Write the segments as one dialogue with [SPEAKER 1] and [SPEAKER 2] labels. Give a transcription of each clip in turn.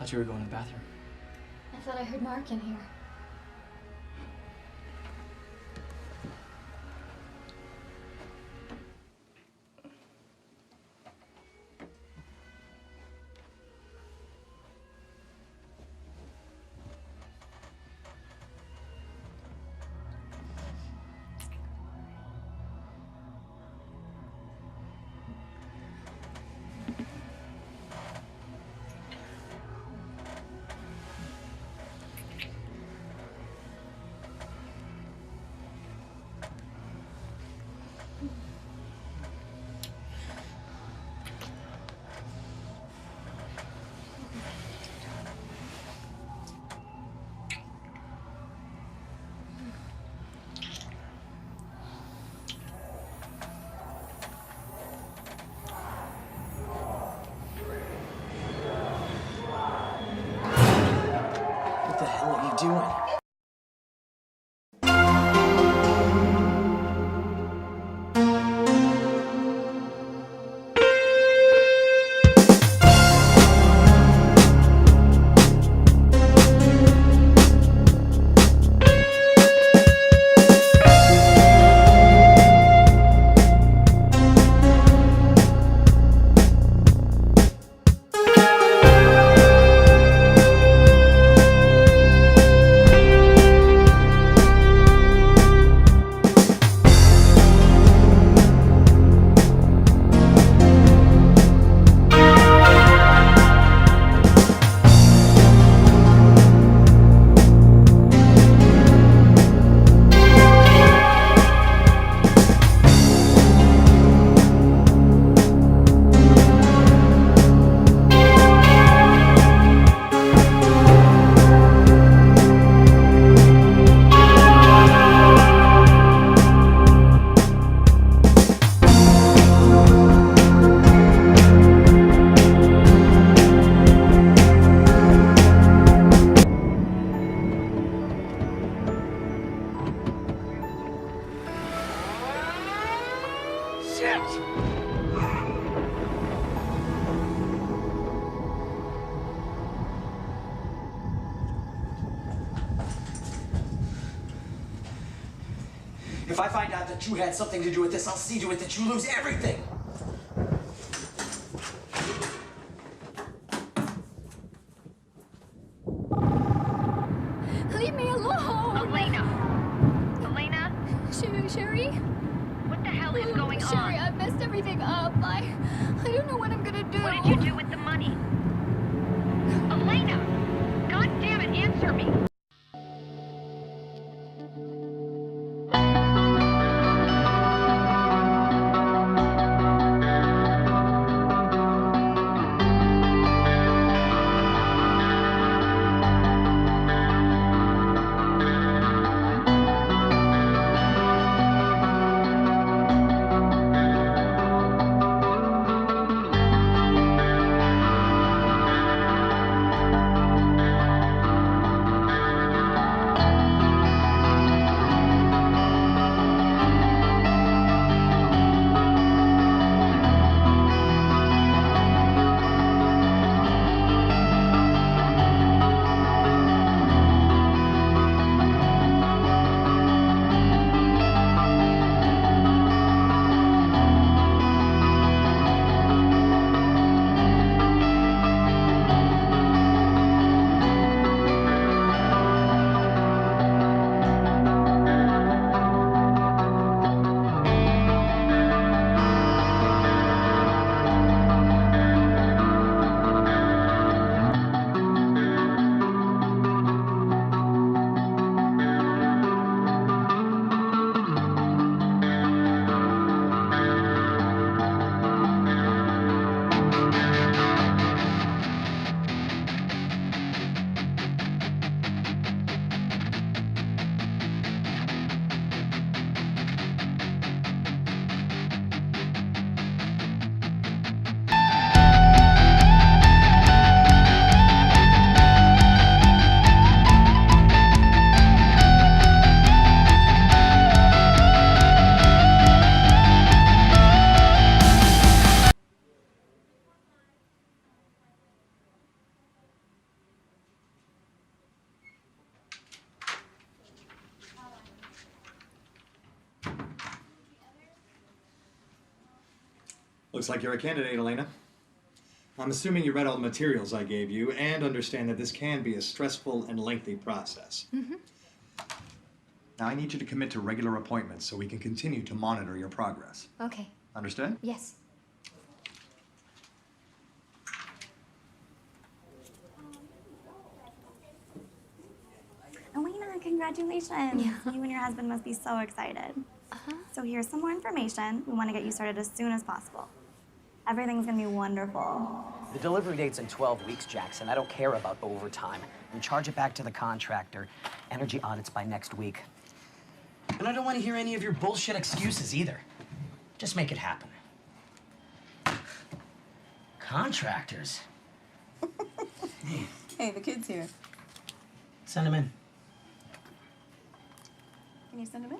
[SPEAKER 1] Thought you were going to the bathroom.
[SPEAKER 2] I thought I heard Mark in here.
[SPEAKER 1] What the hell are you doing?
[SPEAKER 3] If I find out that you had something to do with this, I'll see to it that you lose everything.
[SPEAKER 2] Leave me alone!
[SPEAKER 4] Elena?
[SPEAKER 2] Sherry?
[SPEAKER 4] What the hell is going
[SPEAKER 2] Sherry,
[SPEAKER 4] on?
[SPEAKER 2] I messed everything up. I don't know what I'm gonna do.
[SPEAKER 4] What did you do with the money? Elena! God damn it, answer me!
[SPEAKER 5] Looks like you're a candidate, Elena. I'm assuming you read all the materials I gave you and understand that this can be a stressful and lengthy process.
[SPEAKER 2] Mm-hmm.
[SPEAKER 5] Now, I need you to commit to regular appointments so we can continue to monitor your progress.
[SPEAKER 2] Okay.
[SPEAKER 5] Understood?
[SPEAKER 2] Yes.
[SPEAKER 6] Elena, congratulations.
[SPEAKER 2] Yeah.
[SPEAKER 6] You and your husband must be so excited.
[SPEAKER 2] Uh-huh.
[SPEAKER 6] So here's some more information. We want to get you started as soon as possible. Everything's gonna be wonderful.
[SPEAKER 7] The delivery date's in 12 weeks, Jackson. I don't care about overtime. And charge it back to the contractor. Energy audits by next week. And I don't want to hear any of your bullshit excuses either. Just make it happen. Contractors?
[SPEAKER 8] Hey, the kid's here.
[SPEAKER 7] Send him in.
[SPEAKER 8] Can you send him in?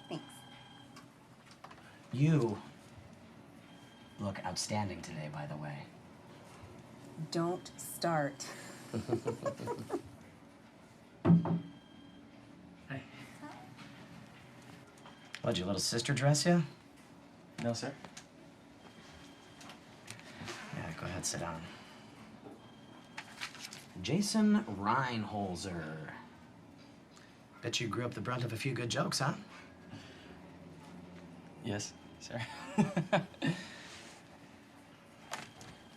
[SPEAKER 8] Thanks.
[SPEAKER 7] You look outstanding today, by the way.
[SPEAKER 8] Don't start.
[SPEAKER 1] Hey.
[SPEAKER 7] What'd your little sister dress you?
[SPEAKER 1] No, sir.
[SPEAKER 7] Yeah, go ahead, sit down. Jason Reinholzer. Bet you grew up the brunt of a few good jokes, huh?
[SPEAKER 1] Yes, sir.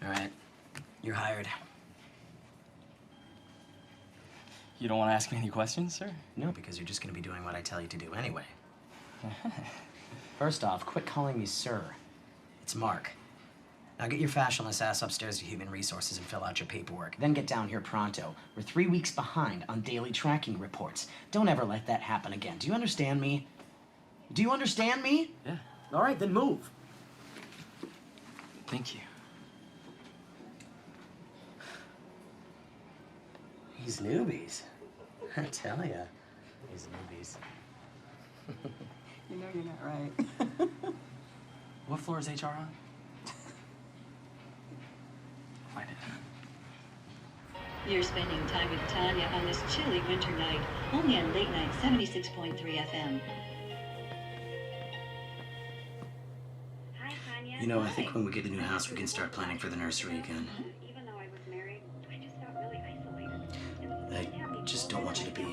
[SPEAKER 7] All right, you're hired.
[SPEAKER 1] You don't want to ask me any questions, sir?
[SPEAKER 7] No, because you're just gonna be doing what I tell you to do anyway. First off, quit calling me sir. It's Mark. Now get your fashionless ass upstairs to Human Resources and fill out your paperwork. Then get down here pronto. We're 3 weeks behind on daily tracking reports. Don't ever let that happen again. Do you understand me? Do you understand me?
[SPEAKER 1] Yeah.
[SPEAKER 7] All right, then move.
[SPEAKER 1] Thank you.
[SPEAKER 7] These newbies. I tell ya. These newbies.
[SPEAKER 8] You know you're not right.
[SPEAKER 1] What floor is HR on? Find it.
[SPEAKER 9] You're spending time with Tanya on this chilly winter night, only on late night 76.3 FM.
[SPEAKER 6] Hi, Tanya.
[SPEAKER 7] You know, I think when we get a new house, we can start planning for the nursery again.
[SPEAKER 6] Even though I was married, I just felt really isolated.
[SPEAKER 7] I just don't want you to be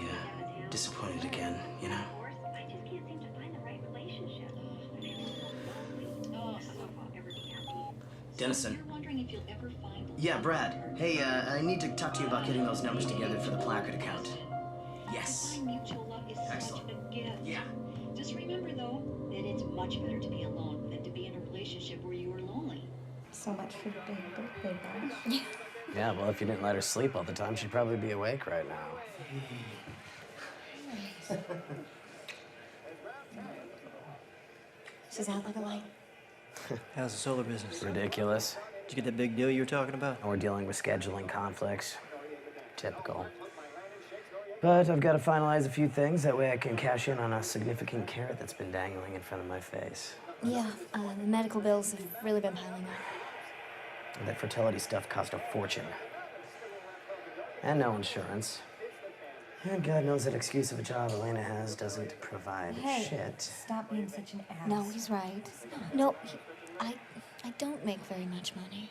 [SPEAKER 7] disappointed again, you know?
[SPEAKER 6] Of course, I just can't seem to find the right relationship. I feel so lonely. I don't know if I'll ever be happy.
[SPEAKER 7] Dennison.
[SPEAKER 9] You're wondering if you'll ever find the
[SPEAKER 7] Yeah, Brad. Hey, I need to talk to you about getting those numbers together for the placard account. Yes.
[SPEAKER 9] Find mutual love is
[SPEAKER 7] Excellent.
[SPEAKER 9] such a gift.
[SPEAKER 7] Yeah.
[SPEAKER 9] Just remember though that it's much better to be alone than to be in a relationship where you are lonely.
[SPEAKER 8] So much for your big birthday bash.
[SPEAKER 7] Yeah, well, if you didn't let her sleep all the time, she'd probably be awake right now.
[SPEAKER 8] She's out like a light.
[SPEAKER 10] How's the solar business?
[SPEAKER 7] Ridiculous.
[SPEAKER 10] Did you get that big deal you were talking about?
[SPEAKER 7] And we're dealing with scheduling conflicts. Typical. But I've got to finalize a few things. That way I can cash in on a significant carrot that's been dangling in front of my face.
[SPEAKER 2] Yeah, the medical bills have really been piling up.
[SPEAKER 7] And that fertility stuff cost a fortune. And no insurance. And God knows that excuse of a job Elena has doesn't provide shit.
[SPEAKER 8] Stop being such an ass.
[SPEAKER 2] No, he's right. No, I don't make very much money.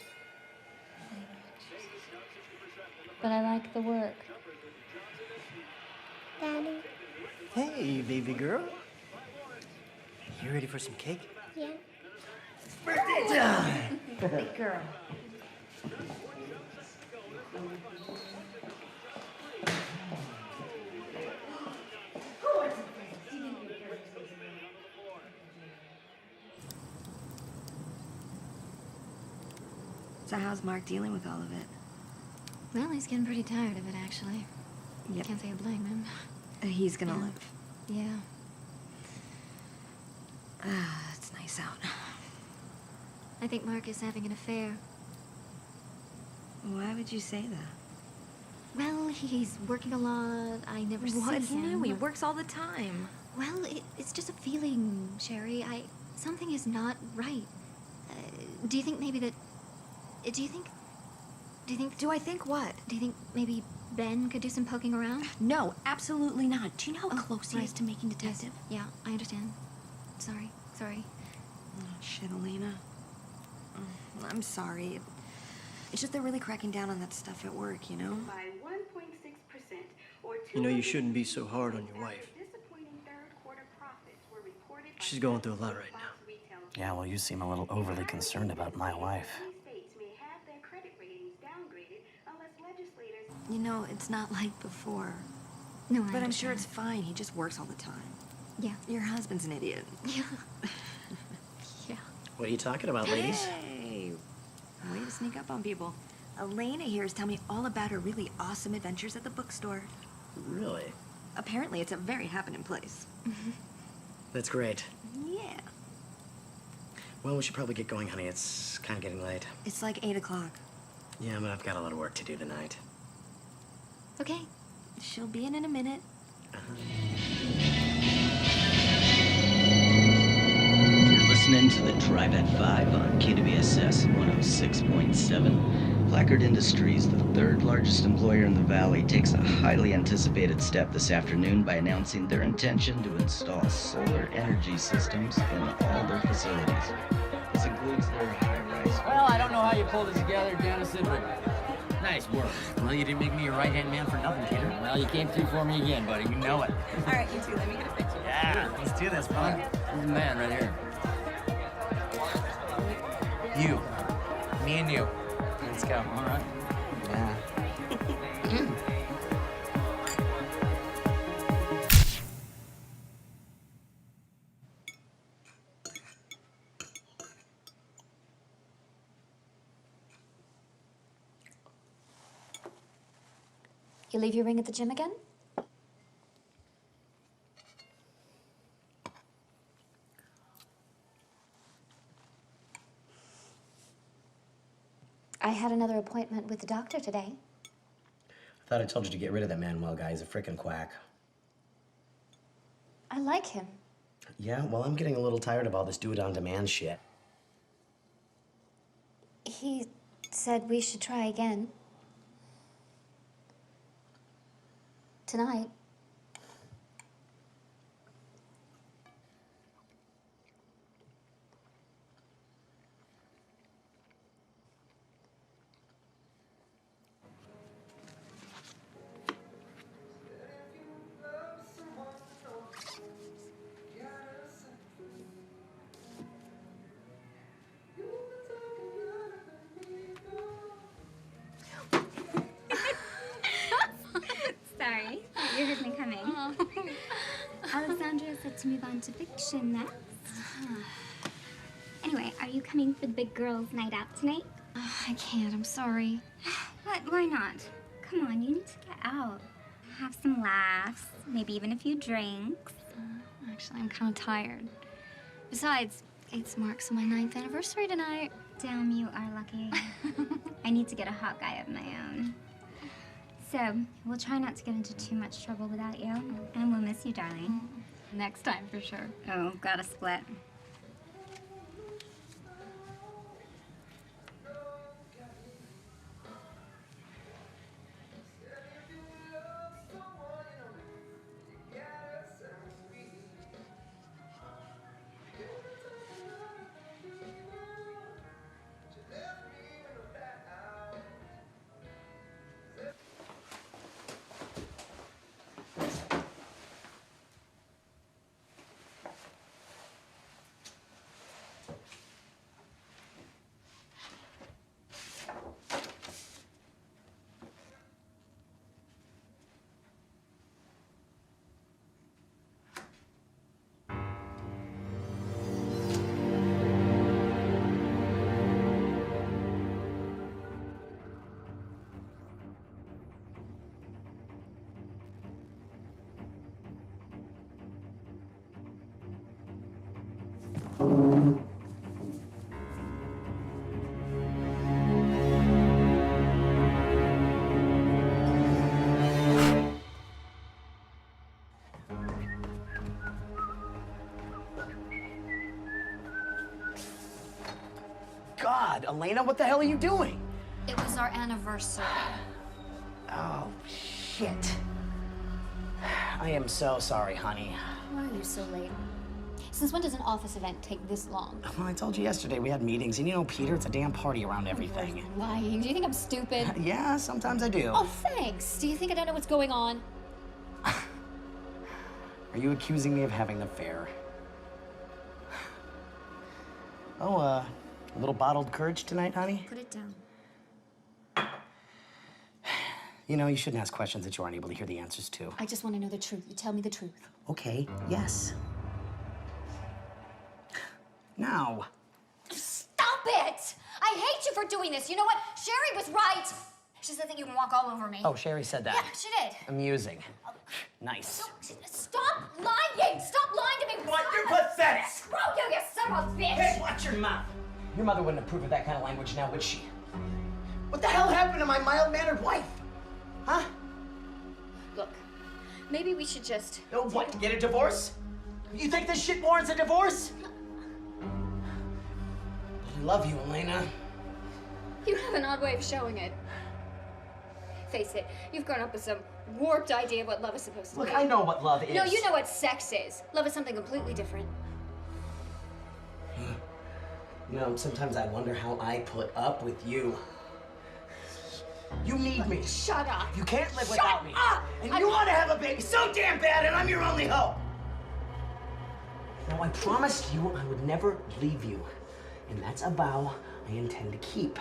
[SPEAKER 2] But I like the work.
[SPEAKER 10] Daddy. Hey, baby girl. You ready for some cake?
[SPEAKER 2] Yeah.
[SPEAKER 10] Birthday time!
[SPEAKER 8] Big girl.
[SPEAKER 6] So how's Mark dealing with all of it?
[SPEAKER 2] Well, he's getting pretty tired of it, actually.
[SPEAKER 6] Yep.
[SPEAKER 2] Can't say I blame him.
[SPEAKER 6] He's gonna live.
[SPEAKER 2] Yeah.
[SPEAKER 6] It's nice out.
[SPEAKER 2] I think Mark is having an affair.
[SPEAKER 6] Why would you say that?
[SPEAKER 2] Well, he's working a lot. I never see
[SPEAKER 8] What's
[SPEAKER 2] him.
[SPEAKER 8] new? He works all the time.
[SPEAKER 2] Well, it's just a feeling, Sherry. Something is not right. Do you think maybe that... Do you think...
[SPEAKER 8] Do I think what?
[SPEAKER 2] Do you think maybe Ben could do some poking around?
[SPEAKER 8] No, absolutely not. Do you know how
[SPEAKER 2] Oh,
[SPEAKER 8] close he is
[SPEAKER 2] right.
[SPEAKER 8] to making detective?
[SPEAKER 2] Yeah, I understand. Sorry.
[SPEAKER 6] Oh, shit, Elena.
[SPEAKER 8] I'm sorry. It's just they're really cracking down on that stuff at work, you know?
[SPEAKER 6] By 1.6%, or
[SPEAKER 10] You know, you shouldn't be so hard on your wife.
[SPEAKER 6] disappointing third quarter profits were reported by
[SPEAKER 10] She's going through a lot right now.
[SPEAKER 6] retail.
[SPEAKER 7] Yeah, well, you seem a little overly concerned about my wife.
[SPEAKER 6] Many states may have their credit ratings downgraded unless legislators.
[SPEAKER 8] You know, it's not like before.
[SPEAKER 2] No, I
[SPEAKER 8] But I'm sure it's
[SPEAKER 2] understand.
[SPEAKER 8] fine. He just works all the time.
[SPEAKER 2] Yeah.
[SPEAKER 8] Your husband's an idiot.
[SPEAKER 2] Yeah. Yeah.
[SPEAKER 10] What are you talking about, ladies?
[SPEAKER 8] Hey! Way to sneak up on people. Elena here is telling me all about her really awesome adventures at the bookstore.
[SPEAKER 10] Really?
[SPEAKER 8] Apparently, it's a very happening place.
[SPEAKER 10] That's great.
[SPEAKER 8] Yeah.
[SPEAKER 10] Well, we should probably get going, honey. It's kind of getting late.
[SPEAKER 8] It's like 8 o'clock.
[SPEAKER 10] Yeah, but I've got a lot of work to do tonight.
[SPEAKER 2] Okay.
[SPEAKER 8] She'll be in a minute.
[SPEAKER 11] You're listening to the Drive at 5 on KWSS 106.7. Placard Industries, the third largest employer in the valley, takes a highly anticipated step this afternoon by announcing their intention to install solar energy systems in all their facilities. This includes their high-rise.
[SPEAKER 12] Well, I don't know how you pulled it together, Dennison, but nice work. Well, you didn't make me your right-hand man for nothing, Peter. Well, you came through for me again, buddy. You know it.
[SPEAKER 8] All right, you two, let me get a picture.
[SPEAKER 12] Yeah, let's do this, bud. He's the man right here. You. Me and you. Let's go. All right.
[SPEAKER 7] Yeah.
[SPEAKER 2] You leave your ring at the gym again? I had another appointment with the doctor today.
[SPEAKER 7] I thought I told you to get rid of that Manuel guy. He's a frickin' quack.
[SPEAKER 2] I like him.
[SPEAKER 7] Yeah, well, I'm getting a little tired of all this do-it-on-demand shit.
[SPEAKER 2] He said we should try again. Tonight.
[SPEAKER 13] Sorry, you heard me coming. Alexandra said to move on to fiction next. Anyway, are you coming for the big girls' night out tonight?
[SPEAKER 2] I can't, I'm sorry.
[SPEAKER 13] What? Why not? Come on, you need to get out. Have some laughs, maybe even a few drinks.
[SPEAKER 2] Actually, I'm kind of tired. Besides, it's marks my 9th anniversary tonight.
[SPEAKER 13] Damn, you are lucky. I need to get a hot guy of my own. So, we'll try not to get into too much trouble without you, and we'll miss you, darling.
[SPEAKER 2] Next time, for sure.
[SPEAKER 13] Oh, gotta split.
[SPEAKER 7] God, Elena, what the hell are you doing?
[SPEAKER 2] It was our anniversary.
[SPEAKER 7] Oh, shit. I am so sorry, honey.
[SPEAKER 2] Why are you so late?
[SPEAKER 14] Since when does an office event take this long?
[SPEAKER 7] Well, I told you yesterday we had meetings, and you know, Peter, it's a damn party around everything.
[SPEAKER 14] You're lying. Do you think I'm stupid?
[SPEAKER 7] Yeah, sometimes I do.
[SPEAKER 14] Oh, thanks. Do you think I don't know what's going on?
[SPEAKER 7] Are you accusing me of having an affair? Oh, a little bottled courage tonight, honey?
[SPEAKER 2] Put it down.
[SPEAKER 7] You know, you shouldn't ask questions that you aren't able to hear the answers to.
[SPEAKER 14] I just want to know the truth. You tell me the truth.
[SPEAKER 7] Okay, yes. Now.
[SPEAKER 14] Stop it! I hate you for doing this. You know what? Sherry was right. She said that you can walk all over me.
[SPEAKER 7] Oh, Sherry said that.
[SPEAKER 14] Yeah, she did.
[SPEAKER 7] Amusing. Nice.
[SPEAKER 14] Stop lying! Stop lying to me!
[SPEAKER 7] What? You're pathetic!
[SPEAKER 14] Screw you, you son of a bitch!
[SPEAKER 7] Hey, watch your mouth. Your mother wouldn't approve of that kind of language now, would she? What the hell happened to my mild-mannered wife? Huh?
[SPEAKER 14] Look, maybe we should just...
[SPEAKER 7] Oh, what, get a divorce? You think this shit warrants a divorce? I love you, Elena.
[SPEAKER 14] You have an odd way of showing it. Face it, you've grown up with some warped idea of what love is supposed to be.
[SPEAKER 7] Look, I know what love is.
[SPEAKER 14] No, you know what sex is. Love is something completely different.
[SPEAKER 7] You know, sometimes I wonder how I put up with you. You need me.
[SPEAKER 14] Shut up.
[SPEAKER 7] You can't live
[SPEAKER 14] Shut
[SPEAKER 7] without me.
[SPEAKER 14] up!
[SPEAKER 7] And you want to have a baby so damn bad, and I'm your only hope. Now, I promised you I would never leave you. And that's a vow I intend to keep.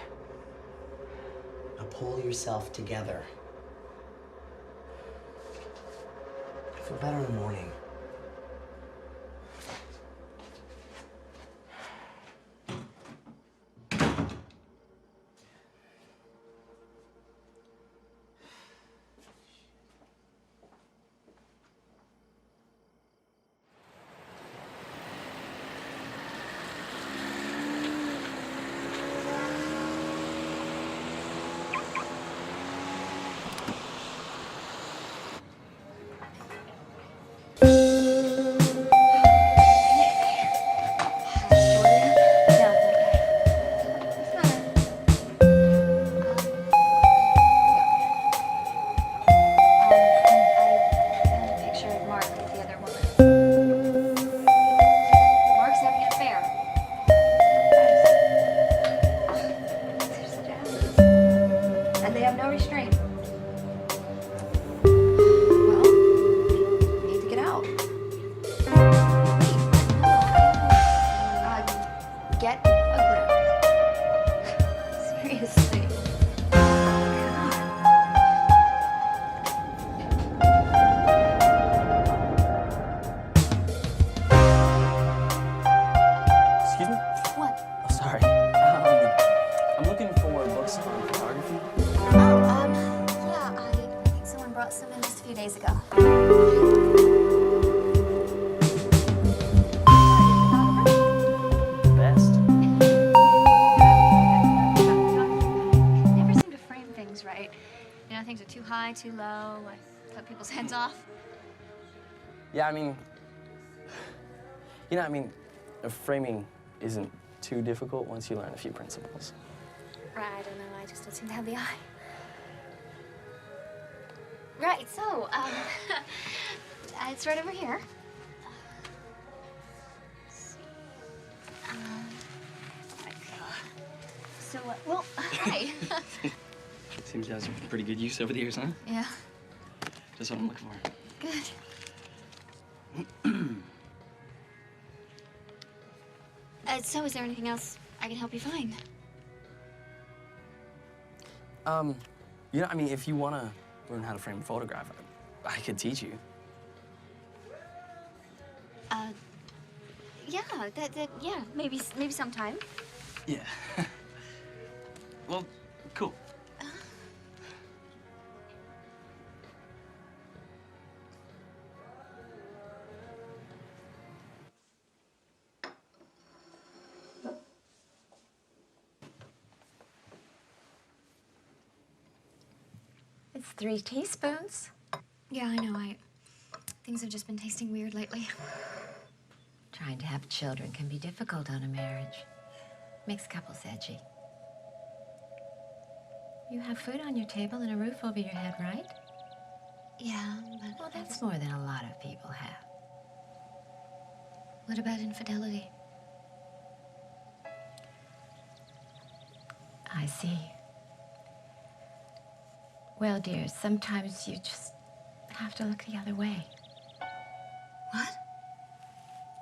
[SPEAKER 7] Now pull yourself together. I feel better in the morning.
[SPEAKER 14] Too low, I cut people's heads off.
[SPEAKER 1] Yeah, I mean, framing isn't too difficult once you learn a few principles.
[SPEAKER 14] Right, I don't know, I just don't seem to have the eye. Right, so, it's right over here. So, well, hi.
[SPEAKER 1] Seems you have some pretty good use over the years, huh?
[SPEAKER 14] Yeah.
[SPEAKER 1] Just what I'm looking for.
[SPEAKER 14] Good. So is there anything else I can help you find?
[SPEAKER 1] If you want to learn how to frame a photograph, I could teach you.
[SPEAKER 14] Yeah, maybe sometime.
[SPEAKER 1] Yeah. Well, cool.
[SPEAKER 8] It's 3 teaspoons.
[SPEAKER 2] Yeah, I know. Things have just been tasting weird lately.
[SPEAKER 8] Trying to have children can be difficult on a marriage. Makes couples edgy. You have food on your table and a roof over your head, right?
[SPEAKER 2] Yeah, but...
[SPEAKER 8] Well, that's more than a lot of people have.
[SPEAKER 2] What about infidelity?
[SPEAKER 15] I see. Well, dear, sometimes you just have to look the other way.
[SPEAKER 2] What?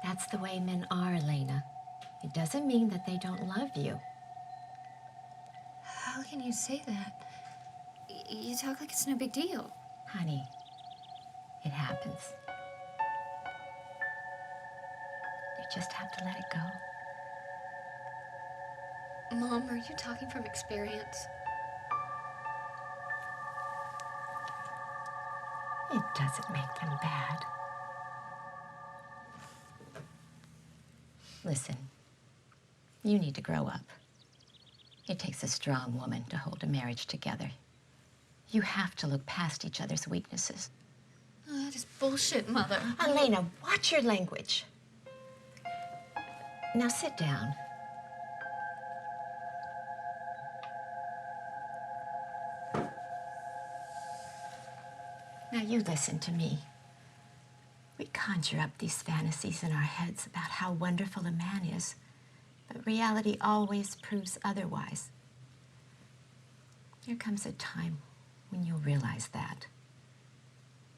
[SPEAKER 15] That's the way men are, Elena. It doesn't mean that they don't love you.
[SPEAKER 2] How can you say that? You talk like it's no big deal.
[SPEAKER 15] Honey, it happens. You just have to let it go.
[SPEAKER 2] Mom, are you talking from experience?
[SPEAKER 15] It doesn't make them bad. Listen, you need to grow up. It takes a strong woman to hold a marriage together. You have to look past each other's weaknesses.
[SPEAKER 2] Oh, that is bullshit, Mother.
[SPEAKER 15] Elena, watch your language. Now sit down. Now you listen to me. We conjure up these fantasies in our heads about how wonderful a man is, but reality always proves otherwise. There comes a time when you'll realize that.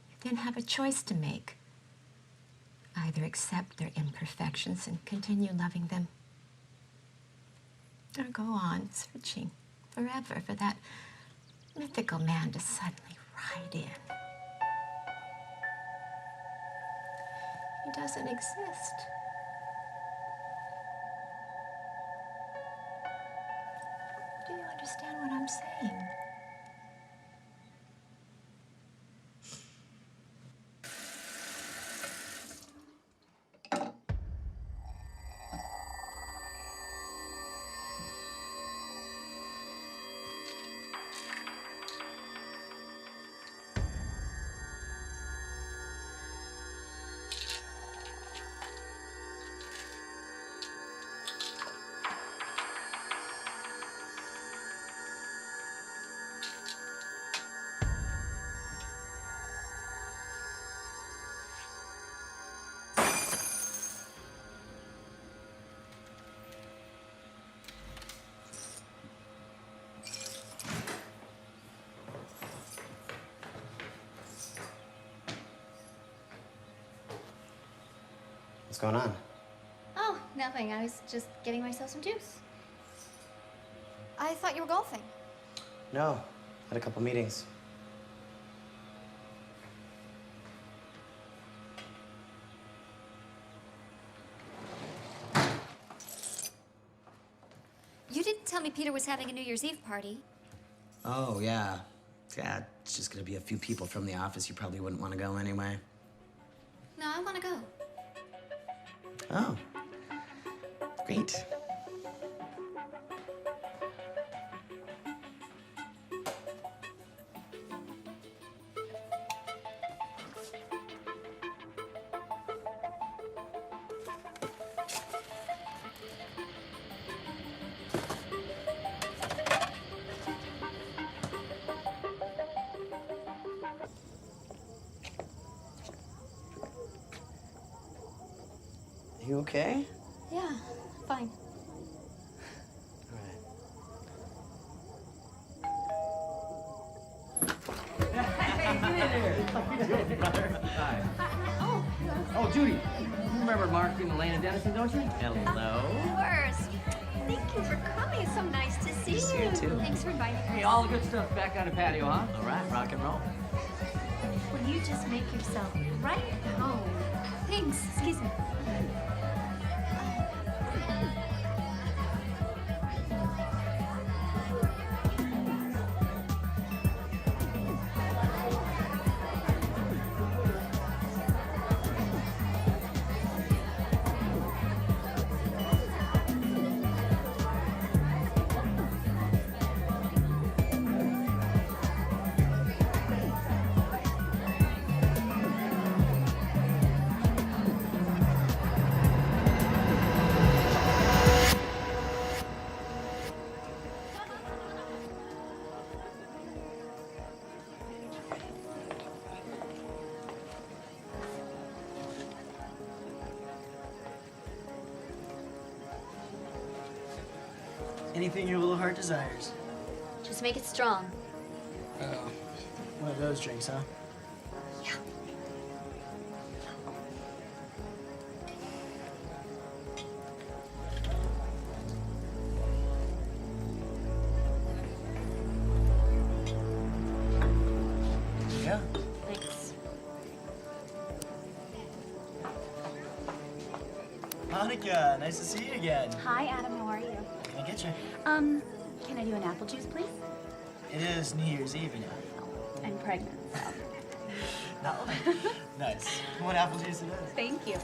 [SPEAKER 15] You then have a choice to make. Either accept their imperfections and continue loving them, or go on searching forever for that mythical man to suddenly ride in. He doesn't exist. Do you understand what I'm saying?
[SPEAKER 7] What's going on?
[SPEAKER 14] Oh, nothing. I was just getting myself some juice. I thought you were golfing.
[SPEAKER 7] No, had a couple meetings.
[SPEAKER 2] You didn't tell me Peter was having a New Year's Eve party.
[SPEAKER 7] Oh, yeah. Yeah, it's just gonna be a few people from the office. You probably wouldn't want to go anyway.
[SPEAKER 2] No, I want to go.
[SPEAKER 7] Oh, great. You okay?
[SPEAKER 2] Yeah, fine.
[SPEAKER 12] Oh, Judy, you remember Mark and Elena Dennison, don't you? Hello.
[SPEAKER 14] Of course. Thank you for coming. It's so nice to see you.
[SPEAKER 7] too.
[SPEAKER 14] Thanks for inviting us.
[SPEAKER 12] Hey, all the good stuff back on the patio, huh?
[SPEAKER 7] All right, rock and roll.
[SPEAKER 2] Will you just make yourself right at home? Thanks. Excuse me.
[SPEAKER 10] Anything your little heart desires.
[SPEAKER 2] Just make it strong.
[SPEAKER 10] Oh, one of those drinks, huh?
[SPEAKER 2] Yeah.
[SPEAKER 10] Yeah.
[SPEAKER 2] Thanks.
[SPEAKER 10] Monica, nice to see you again.
[SPEAKER 16] Hi, Adam. How are you?
[SPEAKER 10] What can I get you?
[SPEAKER 16] Can I do an apple juice, please?
[SPEAKER 10] It is New Year's Eve, you know.
[SPEAKER 16] I'm pregnant, so.
[SPEAKER 10] No? Nice. What apple juice it is?
[SPEAKER 16] Thank you.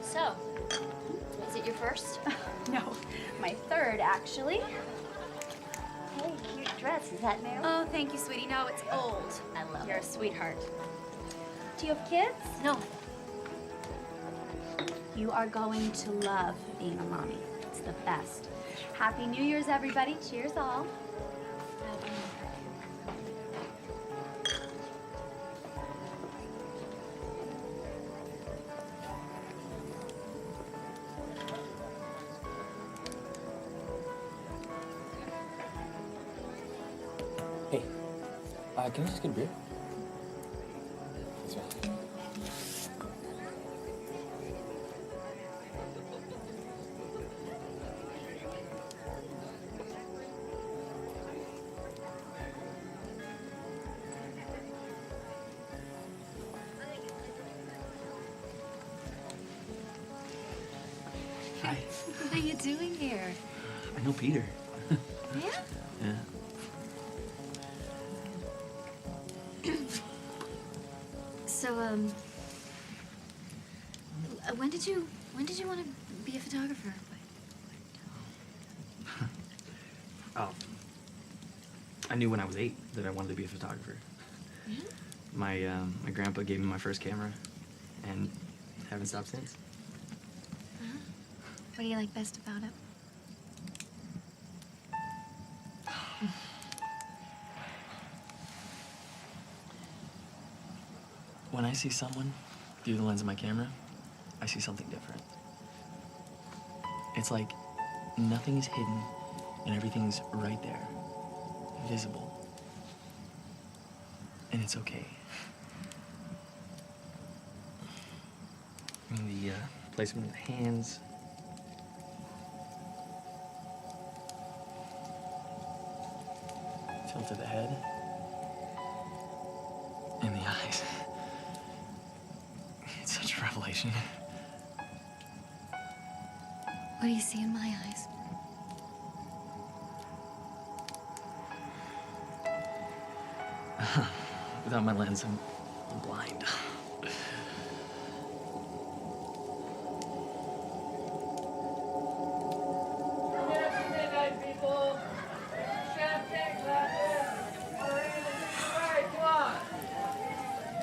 [SPEAKER 2] So, is it your first?
[SPEAKER 16] No, my third, actually. Hey, cute dress. Is that new?
[SPEAKER 2] Oh, thank you, sweetie. No, it's old.
[SPEAKER 16] I love
[SPEAKER 2] You're
[SPEAKER 16] it.
[SPEAKER 2] a sweetheart.
[SPEAKER 16] Do you have kids?
[SPEAKER 2] No.
[SPEAKER 16] You are going to love being a mommy. It's the best. Happy New Year's, everybody. Cheers, all.
[SPEAKER 1] Hey, can I just get a beer? That's fine.
[SPEAKER 2] Hi. What are you doing here?
[SPEAKER 1] I know Peter.
[SPEAKER 2] Yeah?
[SPEAKER 1] Yeah.
[SPEAKER 2] So, when did you want to be a photographer?
[SPEAKER 1] Oh. I knew when I was 8 that I wanted to be a photographer.
[SPEAKER 2] Yeah?
[SPEAKER 1] My grandpa gave me my first camera, and haven't stopped since.
[SPEAKER 2] What do you like best about it?
[SPEAKER 1] When I see someone through the lens of my camera, I see something different. It's like nothing is hidden and everything's right there, visible. And it's okay. I mean, the placement of the hands, tilt of the head, and the eyes. It's such a revelation.
[SPEAKER 2] What do you see in my eyes?
[SPEAKER 1] Without my lens, I'm blind.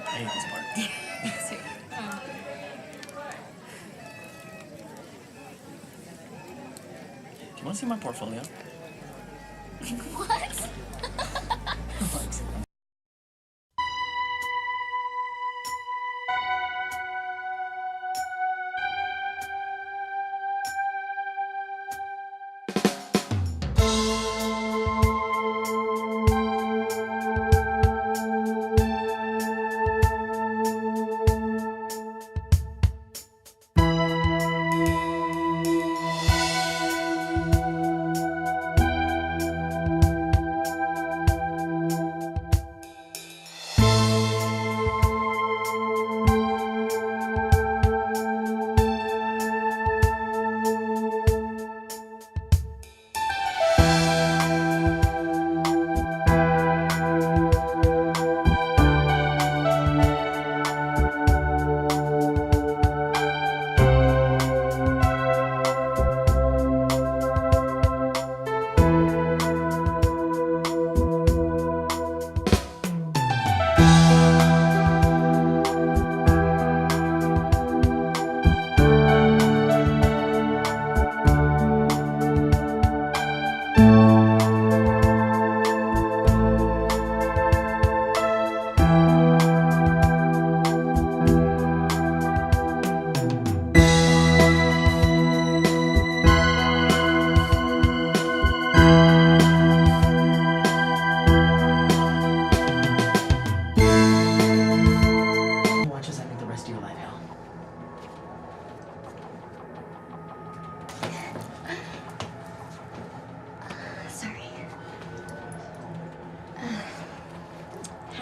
[SPEAKER 1] I hate this part. Do you want to see my portfolio?
[SPEAKER 2] What?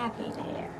[SPEAKER 15] happy there.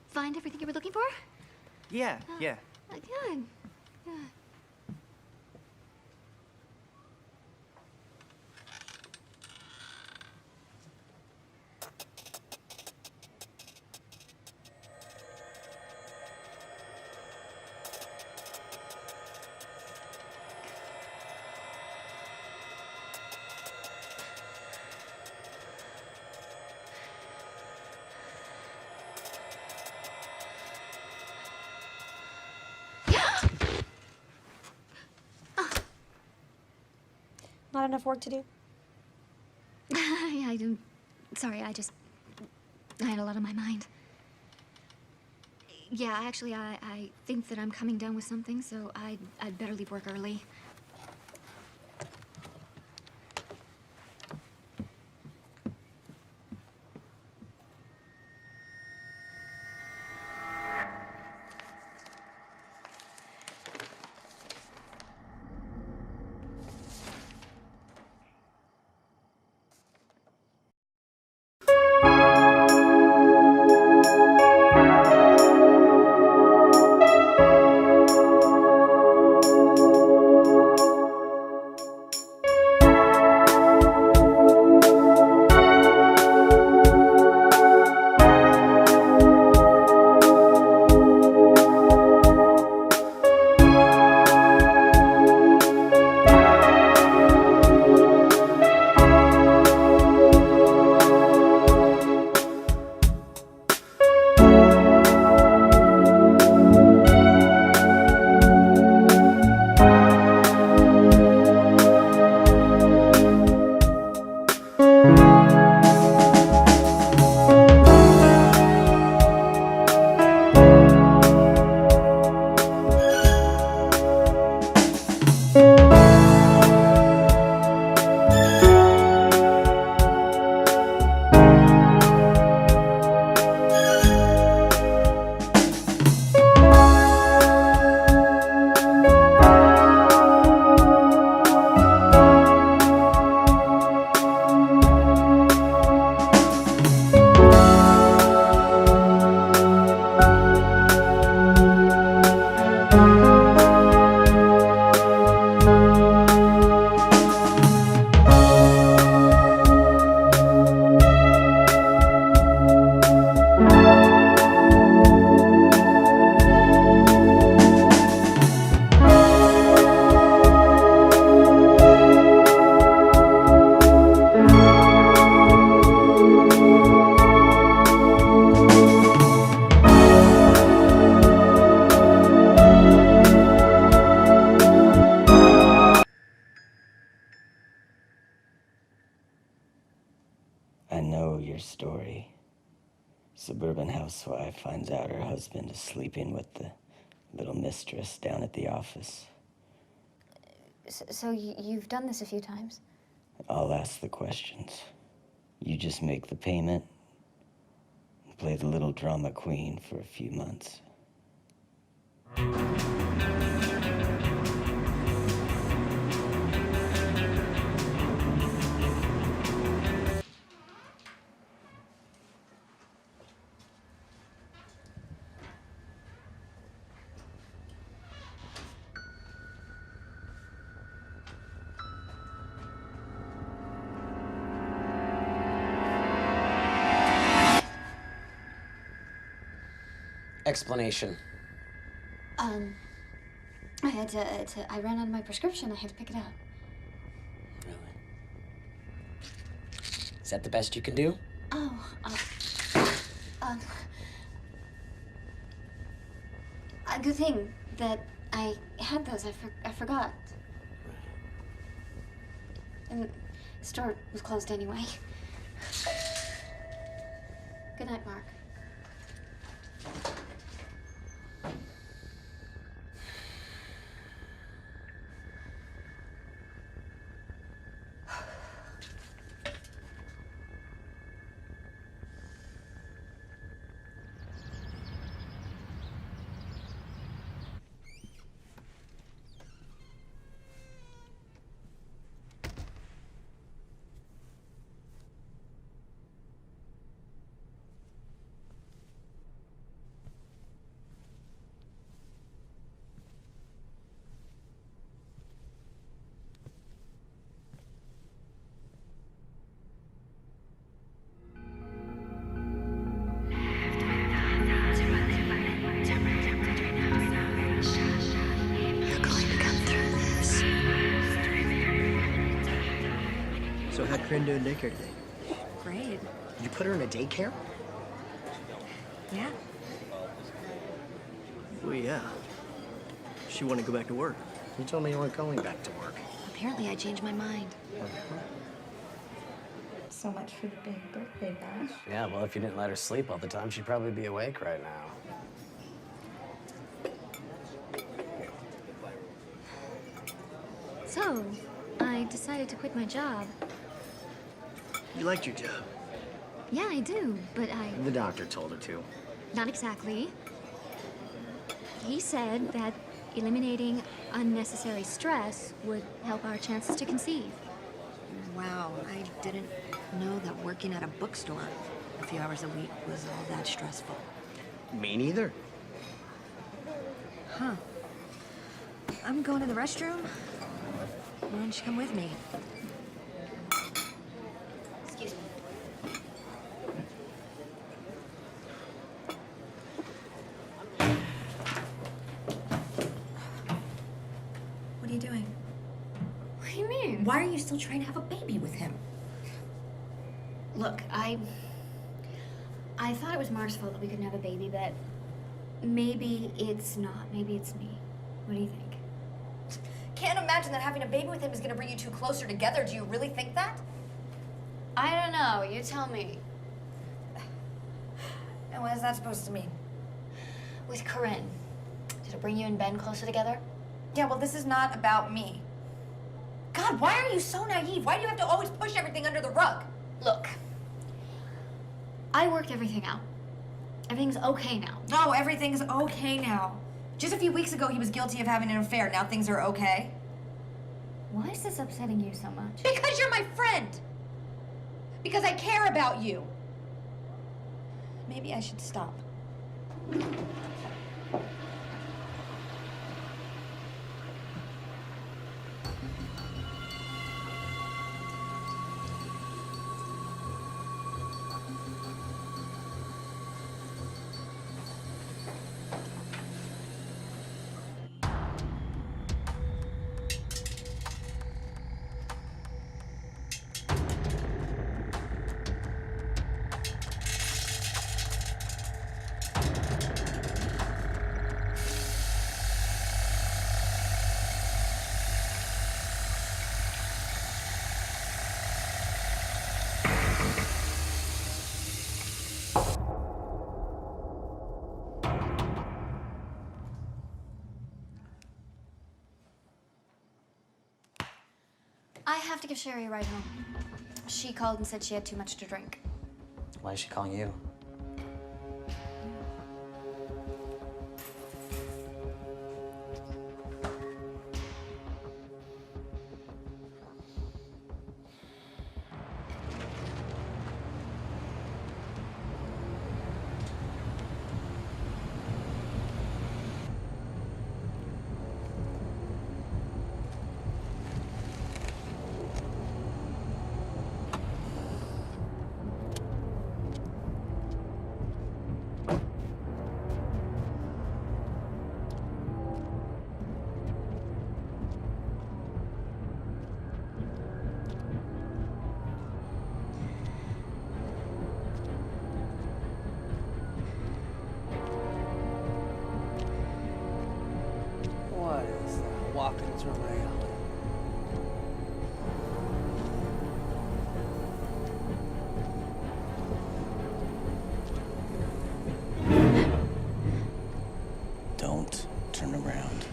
[SPEAKER 2] Find everything you were looking for?
[SPEAKER 10] Yeah, yeah.
[SPEAKER 2] Good. Good.
[SPEAKER 14] Not enough work to do?
[SPEAKER 2] Yeah, sorry, I had a lot on my mind. Yeah, actually, I think that I'm coming down with something, so I'd better leave work early.
[SPEAKER 11] I know your story. Suburban housewife finds out her husband is sleeping with the little mistress down at the office.
[SPEAKER 2] So you've done this a few times?
[SPEAKER 11] I'll ask the questions. You just make the payment and play the little drama queen for a few months.
[SPEAKER 7] explanation?
[SPEAKER 2] I had I ran out of my prescription. I had to pick it up.
[SPEAKER 7] Really? Is that the best you can do?
[SPEAKER 2] Oh, a good thing that I had those. I forgot. And the store was closed anyway. Good night, Mark.
[SPEAKER 10] So how'd Corinne do in daycare today?
[SPEAKER 8] Great.
[SPEAKER 10] Did you put her in a daycare?
[SPEAKER 8] Yeah.
[SPEAKER 10] Well, yeah. She wanted to go back to work.
[SPEAKER 7] You told me you weren't going back to work.
[SPEAKER 8] Apparently, I changed my mind.
[SPEAKER 13] So much for the big birthday bash.
[SPEAKER 7] Yeah, well, if you didn't let her sleep all the time, she'd probably be awake right now.
[SPEAKER 2] So, I decided to quit my job.
[SPEAKER 10] You liked your job.
[SPEAKER 2] Yeah, I do, but
[SPEAKER 7] The doctor told her to.
[SPEAKER 2] not exactly. He said that eliminating unnecessary stress would help our chances to conceive.
[SPEAKER 8] Wow, I didn't know that working at a bookstore a few hours a week was all that stressful.
[SPEAKER 10] Me neither.
[SPEAKER 8] Huh. I'm going to the restroom. Why don't you come with me?
[SPEAKER 2] Excuse me.
[SPEAKER 8] What are you doing?
[SPEAKER 2] What do you mean?
[SPEAKER 8] Why are you still trying to have a baby with him?
[SPEAKER 2] Look, I thought it was Mark's fault that we couldn't have a baby, but maybe it's not. Maybe it's me. What do you think?
[SPEAKER 8] Can't imagine that having a baby with him is gonna bring you two closer together. Do you really think that?
[SPEAKER 2] I don't know. You tell me.
[SPEAKER 8] And what is that supposed to mean?
[SPEAKER 2] With Corinne, did it bring you and Ben closer together?
[SPEAKER 8] Yeah, well, this is not about me. God, why are you so naive? Why do you have to always push everything under the rug?
[SPEAKER 2] Look, I worked everything out. Everything's okay now.
[SPEAKER 8] No, everything's okay now. Just a few weeks ago, he was guilty of having an affair. Now things are okay.
[SPEAKER 2] Why is this upsetting you so much?
[SPEAKER 8] Because you're my friend. Because I care about you. Maybe I should stop.
[SPEAKER 2] I have to give Sherry a ride home. She called and said she had too much to drink.
[SPEAKER 7] Why is she calling you?
[SPEAKER 10] It's right my alley.
[SPEAKER 11] Don't turn around.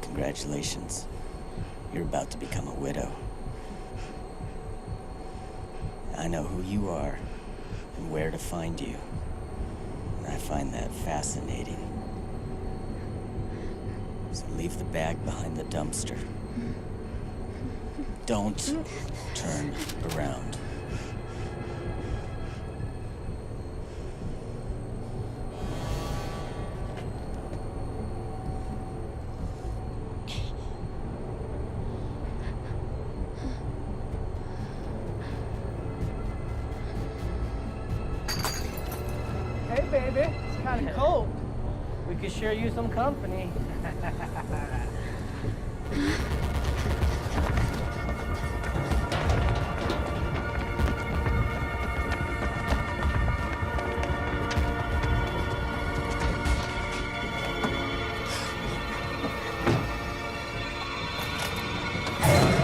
[SPEAKER 11] Congratulations. You're about to become a widow. I know who you are and where to find you. And I find that fascinating. So leave the bag behind the dumpster. Don't turn around.
[SPEAKER 10] Hey, baby. It's kind of cold. We could sure use some company.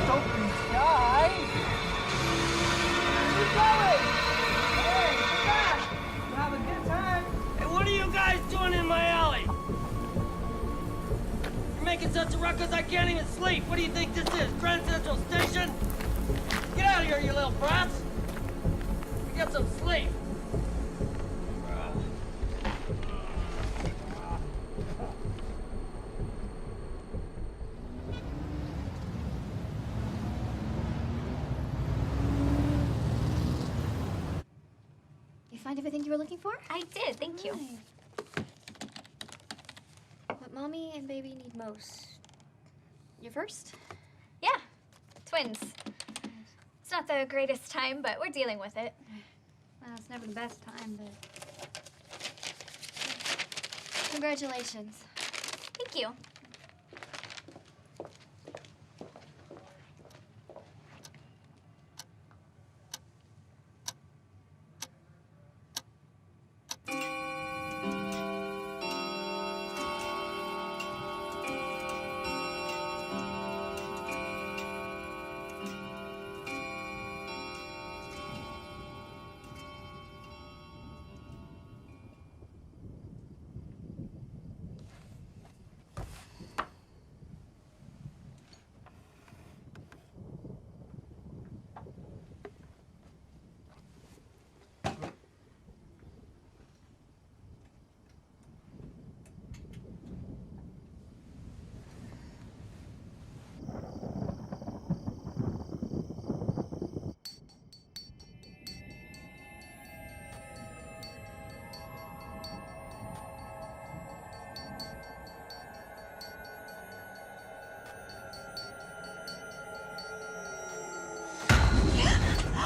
[SPEAKER 10] Open sky. Where are you going? Hey, come back. Have a good time.
[SPEAKER 12] Hey, what are you guys doing in my alley? You're making such a ruckus I can't even sleep. What do you think this is, Grand Central Station? Get out of here, you little brats. Get some sleep.
[SPEAKER 2] You find everything you were looking for?
[SPEAKER 13] I did, thank you.
[SPEAKER 2] What mommy and baby need most? You first?
[SPEAKER 13] Yeah, twins. It's not the greatest time, but we're dealing with it.
[SPEAKER 2] Well, it's never the best time, but... Congratulations.
[SPEAKER 13] Thank you.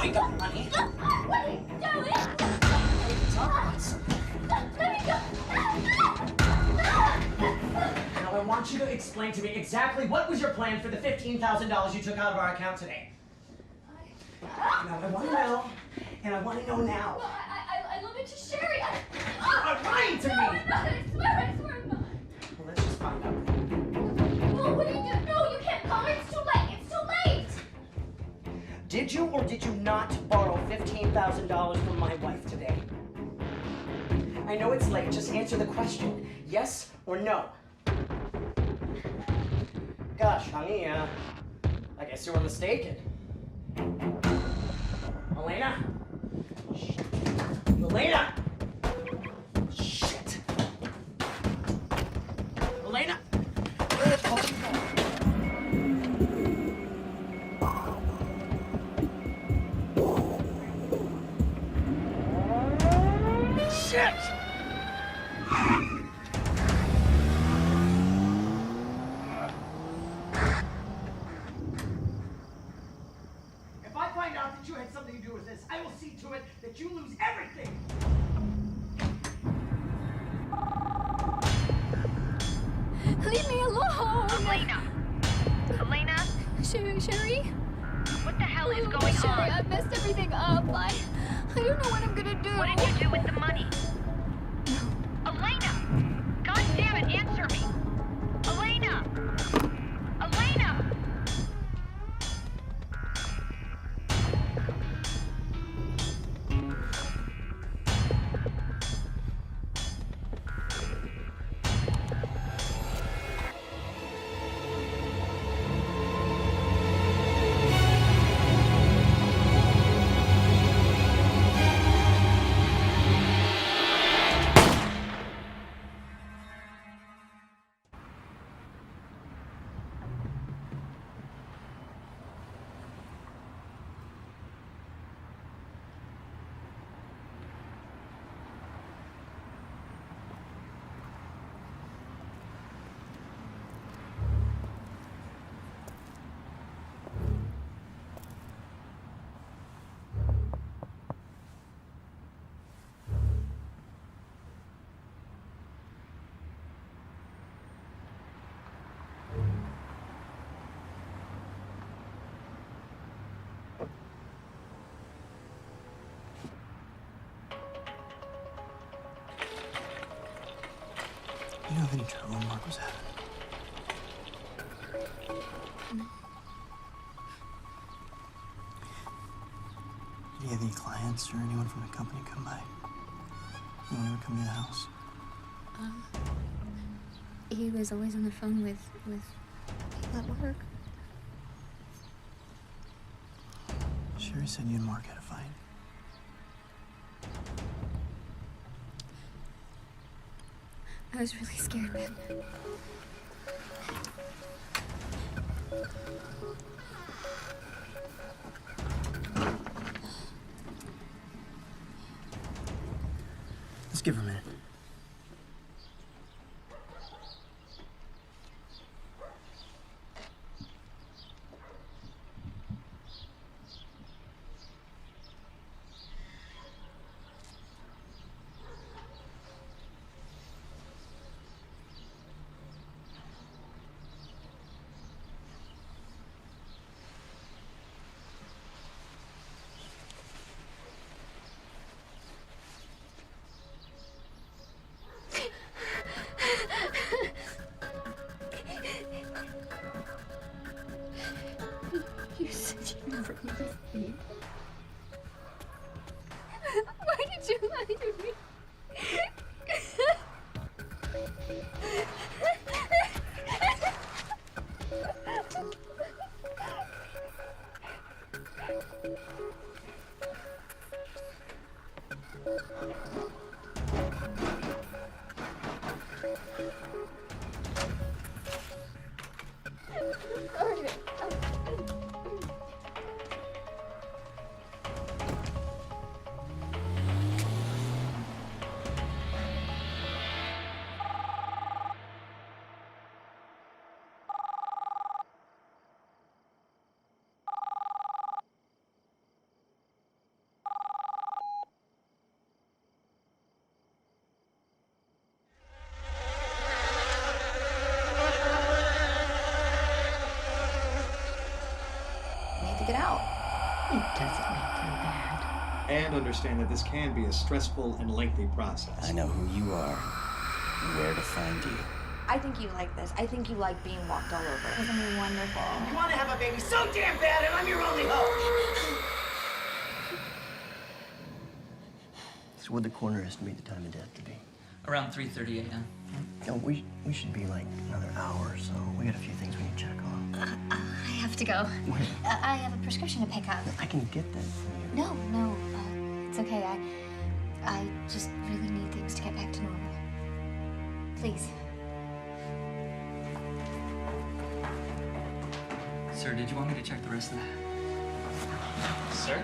[SPEAKER 7] Wake up, honey.
[SPEAKER 13] What are you doing? Let me go.
[SPEAKER 7] Now I want you to explain to me exactly what was your plan for the $15,000 you took out of our account today. Now I want to know, and I want to know now.
[SPEAKER 13] Well, I love it to Sherry.
[SPEAKER 7] You're lying to me.
[SPEAKER 13] No, I'm not. I swear I'm not.
[SPEAKER 7] Well, let's just find out.
[SPEAKER 13] Well, what are you doing? No, you can't call her. It's too late. It's too late.
[SPEAKER 7] Did you or did you not borrow $15,000 from my wife today? I know it's late. Just answer the question. Yes or no? Gosh, honey, I guess you were mistaken. Elena? Shit. Elena! Shit. Elena? Shit! If I find out that you had something to do with this, I will see to it that you lose everything!
[SPEAKER 14] Leave me alone!
[SPEAKER 4] Elena?
[SPEAKER 14] Sherry?
[SPEAKER 4] What the hell is going
[SPEAKER 14] Sherry,
[SPEAKER 4] on?
[SPEAKER 14] I messed everything up. I don't know what I'm gonna do.
[SPEAKER 4] What did you do with the money? Elena! God damn it, answer me!
[SPEAKER 10] have any trouble Mark was having? Did you have any clients or anyone from the company come by? Anyone ever come to the house?
[SPEAKER 2] He was always on the phone with people at work.
[SPEAKER 10] Sherry said you and Mark had a fight.
[SPEAKER 2] I was really scared, man.
[SPEAKER 10] Let's give her a minute.
[SPEAKER 2] You said you never left me. Why did you lie to me?
[SPEAKER 16] Get out.
[SPEAKER 15] It doesn't make you bad.
[SPEAKER 5] And understand that this can be a stressful and lengthy process.
[SPEAKER 11] I know who you are and where to find you.
[SPEAKER 8] I think you like this. I think you like being walked all over. It's gonna be wonderful.
[SPEAKER 12] You want to have a baby so damn bad, and I'm your only hope.
[SPEAKER 10] So what'd the coroner estimate the time of death to be?
[SPEAKER 1] Around 3:30 a.m.
[SPEAKER 10] No, we should be like another hour or so. We got a few things we need to check on.
[SPEAKER 2] I have to go. I have a prescription to pick up.
[SPEAKER 10] I can get that for you.
[SPEAKER 2] No, it's okay. I just really need things to get back to normal. Please.
[SPEAKER 1] Sir, did you want me to check the rest of that? Sir?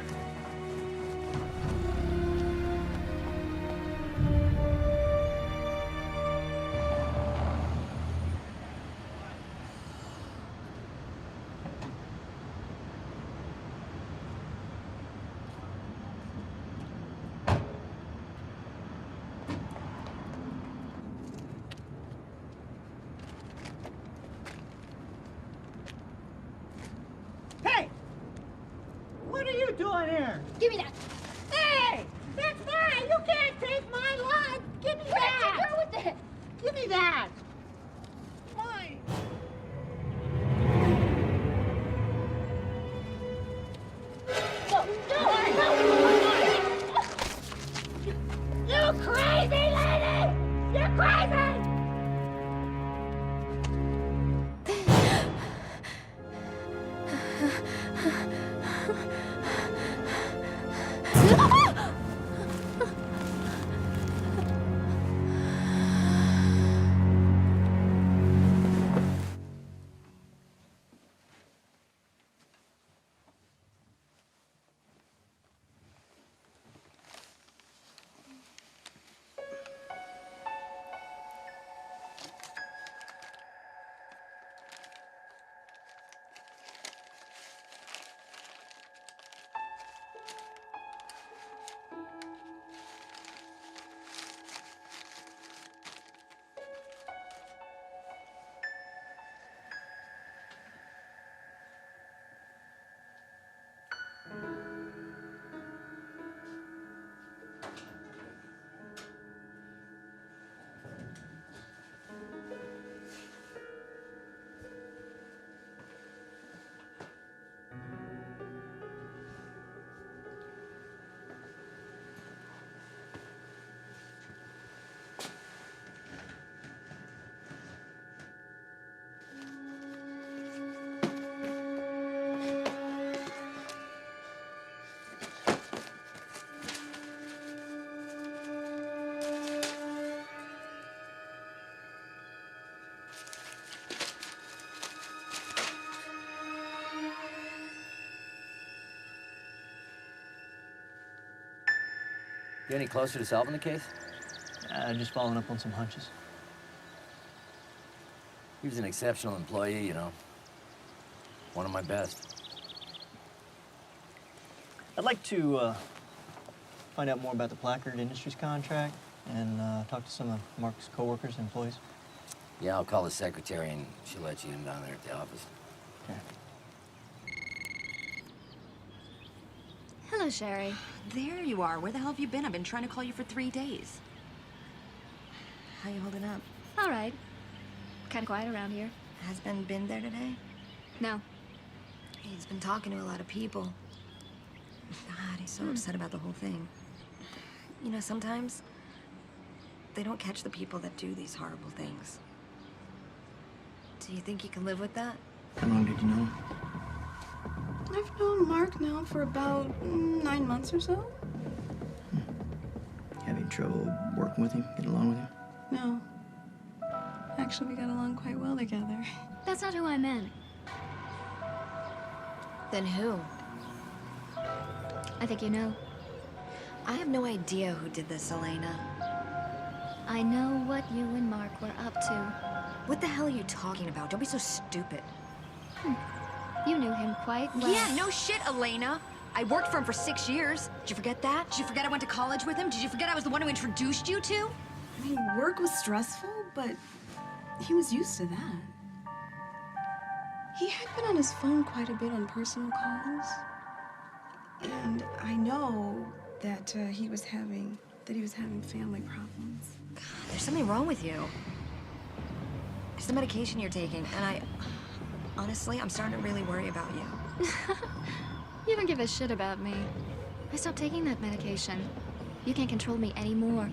[SPEAKER 12] Hey! What are you doing here?
[SPEAKER 2] Give me that.
[SPEAKER 12] Hey! That's mine! You can't take my lunch! Give me that!
[SPEAKER 2] What did you do with it?
[SPEAKER 12] Give me that! Mine!
[SPEAKER 2] You crazy lady! You're crazy!
[SPEAKER 17] You any closer to solving the case?
[SPEAKER 1] Just following up on some hunches.
[SPEAKER 17] He was an exceptional employee, you know. One of my best.
[SPEAKER 1] I'd like to find out more about the Placard Industries contract and talk to some of Mark's coworkers and employees.
[SPEAKER 17] Yeah, I'll call the secretary and she'll let you in down there at the office.
[SPEAKER 1] Okay.
[SPEAKER 8] Hello, Sherry. There you are. Where the hell have you been? I've been trying to call you for 3 days. How you holding up?
[SPEAKER 14] All right. Kind of quiet around here.
[SPEAKER 8] Has Ben been there today?
[SPEAKER 14] No.
[SPEAKER 8] He's been talking to a lot of people. God, he's so upset about the whole thing. You know, sometimes they don't catch the people that do these horrible things. Do you think you can live with that?
[SPEAKER 1] How long did you know him?
[SPEAKER 18] I've known Mark now for about 9 months or so.
[SPEAKER 1] Having trouble working with him, getting along with him?
[SPEAKER 18] No. Actually, we got along quite well together.
[SPEAKER 14] That's not who I meant.
[SPEAKER 8] Then who?
[SPEAKER 14] I think you know.
[SPEAKER 8] I have no idea who did this, Elena.
[SPEAKER 14] I know what you and Mark were up to.
[SPEAKER 8] What the hell are you talking about? Don't be so stupid.
[SPEAKER 14] You knew him quite well.
[SPEAKER 8] Yeah, no shit, Elena. I worked for him for 6 years. Did you forget that? Did you forget I went to college with him? Did you forget I was the one who introduced you to?
[SPEAKER 18] I mean, work was stressful, but he was used to that. He had been on his phone quite a bit on personal calls. And I know that he was having family problems.
[SPEAKER 8] God, there's something wrong with you. It's the medication you're taking, and honestly, I'm starting to really worry about you.
[SPEAKER 14] You don't give a shit about me. I stopped taking that medication. You can't control me anymore.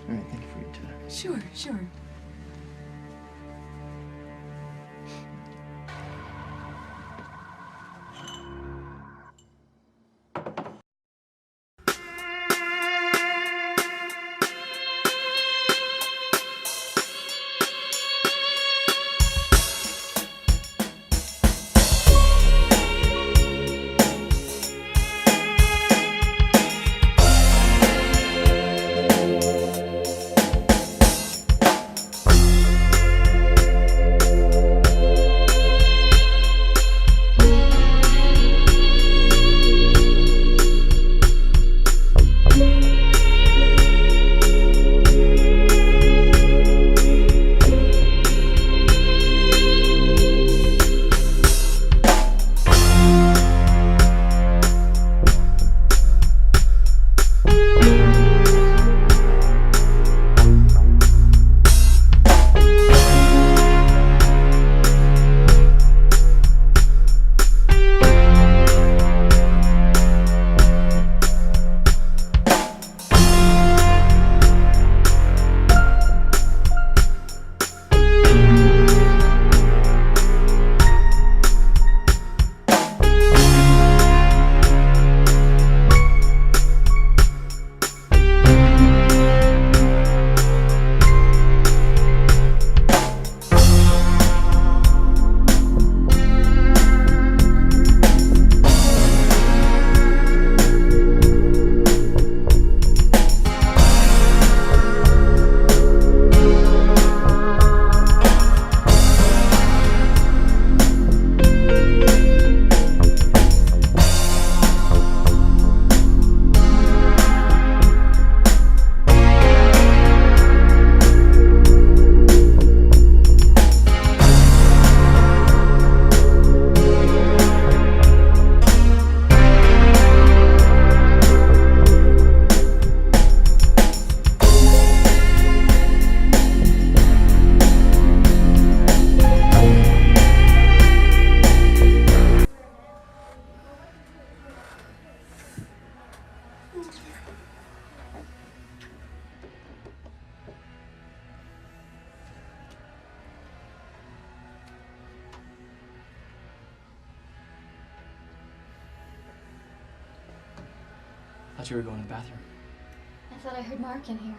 [SPEAKER 1] All right, thank you for your time.
[SPEAKER 18] Sure, sure.
[SPEAKER 1] I thought you were going to the bathroom.
[SPEAKER 14] I thought I heard Mark in here.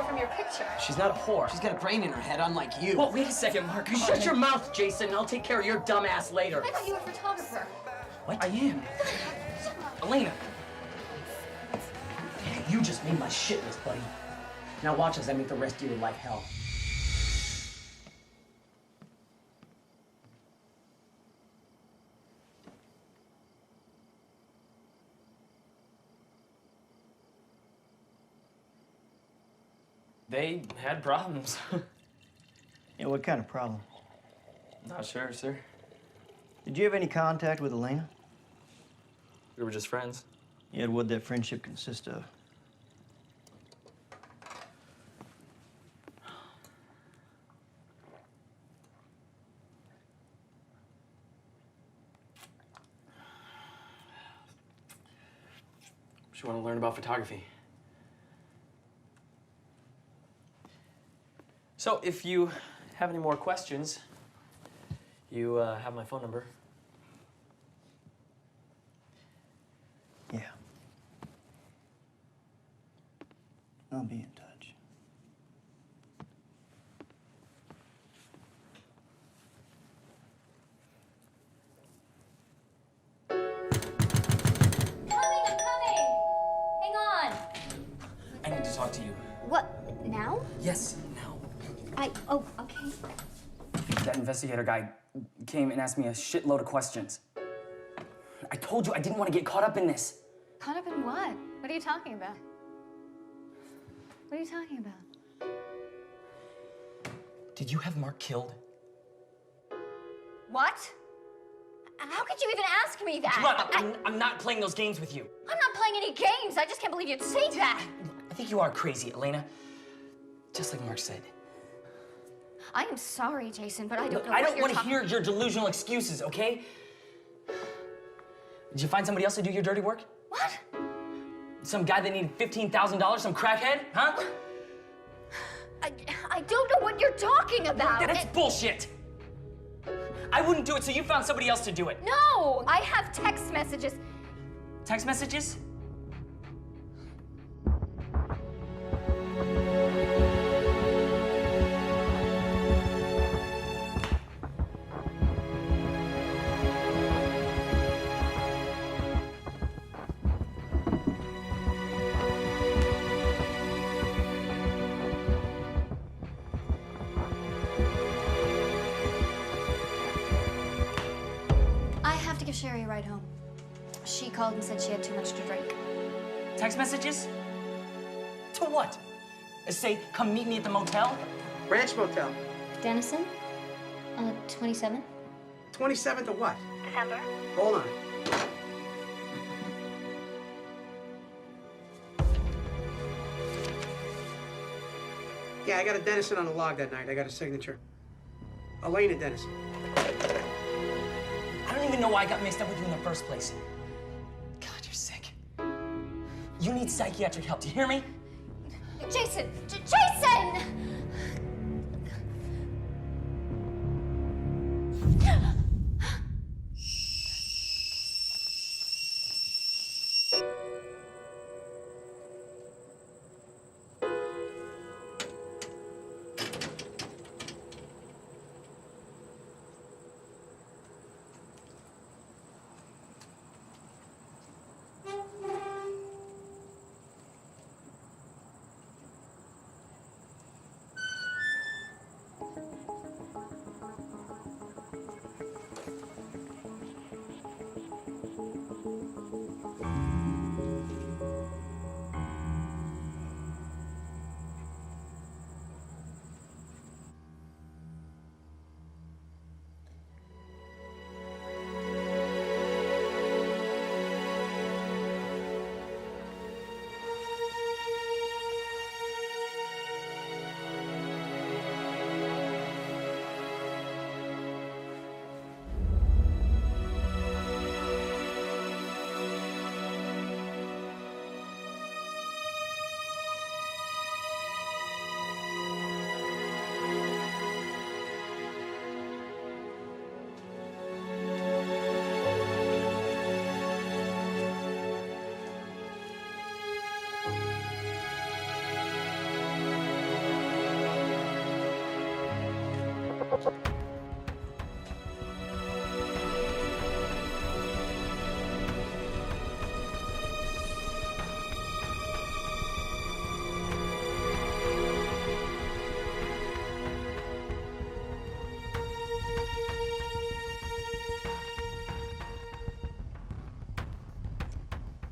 [SPEAKER 14] from your picture.
[SPEAKER 7] She's not a whore. She's got a brain in her head, unlike you.
[SPEAKER 12] Well, wait a second, Mark. Shut your mouth, Jason. I'll take care of your dumb ass later.
[SPEAKER 14] I thought you were a photographer.
[SPEAKER 12] What? I am. Elena. You just made my shit list, buddy. Now watch as I make the rest of your life hell.
[SPEAKER 19] They had problems.
[SPEAKER 1] Yeah, what kind of problem?
[SPEAKER 19] Not sure, sir.
[SPEAKER 1] Did you have any contact with Elena?
[SPEAKER 19] We were just friends.
[SPEAKER 1] Yeah, what'd that friendship consist of?
[SPEAKER 19] She wanted to learn about photography. So, if you have any more questions, you have my phone number.
[SPEAKER 1] Yeah. I'll be in touch.
[SPEAKER 2] I'm coming! Hang on!
[SPEAKER 12] I need to talk to you.
[SPEAKER 2] What, now?
[SPEAKER 12] Yes, now.
[SPEAKER 2] Oh, okay.
[SPEAKER 12] That investigator guy came and asked me a shitload of questions. I told you I didn't want to get caught up in this.
[SPEAKER 14] Caught up in what? What are you talking about? What are you talking about?
[SPEAKER 12] Did you have Mark killed?
[SPEAKER 14] What? How could you even ask me that?
[SPEAKER 12] Come on, I'm not playing those games with you.
[SPEAKER 14] I'm not playing any games. I just can't believe you'd say that.
[SPEAKER 12] I think you are crazy, Elena. Just like Mark said.
[SPEAKER 14] I am sorry, Jason, but I don't know
[SPEAKER 12] I
[SPEAKER 14] what
[SPEAKER 12] don't
[SPEAKER 14] you're
[SPEAKER 12] want to
[SPEAKER 14] talking
[SPEAKER 12] hear your delusional excuses, okay? Did you find somebody else to do your dirty work?
[SPEAKER 14] What?
[SPEAKER 12] Some guy that needed $15,000, some crackhead, huh?
[SPEAKER 14] I don't know what you're talking about.
[SPEAKER 12] That's bullshit. I wouldn't do it, so you found somebody else to do it.
[SPEAKER 14] No, I have text messages.
[SPEAKER 12] Text messages?
[SPEAKER 14] I have to give Sherry a ride home. She called and said she had too much to drink.
[SPEAKER 12] Text messages? To what? Say, come meet me at the motel?
[SPEAKER 10] Ranch Motel.
[SPEAKER 2] Dennison? 27?
[SPEAKER 10] 27th of what?
[SPEAKER 2] December.
[SPEAKER 10] Hold on. Yeah, I got a Dennison on the log that night. I got a signature. Elena Dennison.
[SPEAKER 12] I don't even know why I got mixed up with you in the first place. God, you're sick. You need psychiatric help, do you hear me?
[SPEAKER 14] Jason! Jason!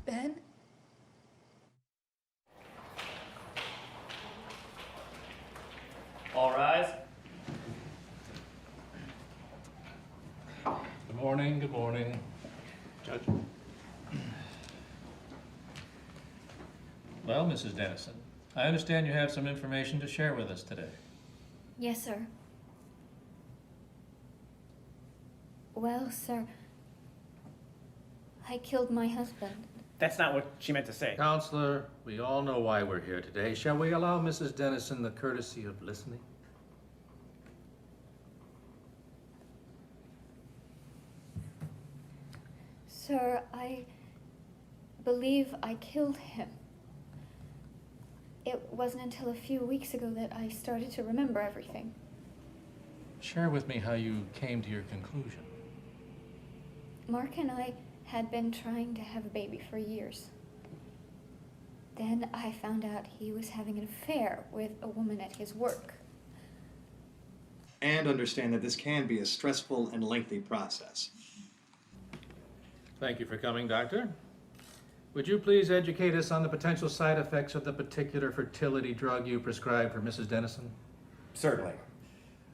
[SPEAKER 14] Ben?
[SPEAKER 20] All rise. Good morning, good morning. Judge. Well, Mrs. Dennison, I understand you have some information to share with us today.
[SPEAKER 2] Yes, sir. Well, sir, I killed my husband.
[SPEAKER 21] That's not what she meant to say.
[SPEAKER 20] Counselor, we all know why we're here today. Shall we allow Mrs. Dennison the courtesy of listening?
[SPEAKER 2] Sir, I believe I killed him. It wasn't until a few weeks ago that I started to remember everything.
[SPEAKER 20] Share with me how you came to your conclusion.
[SPEAKER 2] Mark and I had been trying to have a baby for years. Then I found out he was having an affair with a woman at his work.
[SPEAKER 5] And understand that this can be a stressful and lengthy process.
[SPEAKER 20] Thank you for coming, Doctor. Would you please educate us on the potential side effects of the particular fertility drug you prescribed for Mrs. Dennison?
[SPEAKER 22] Certainly.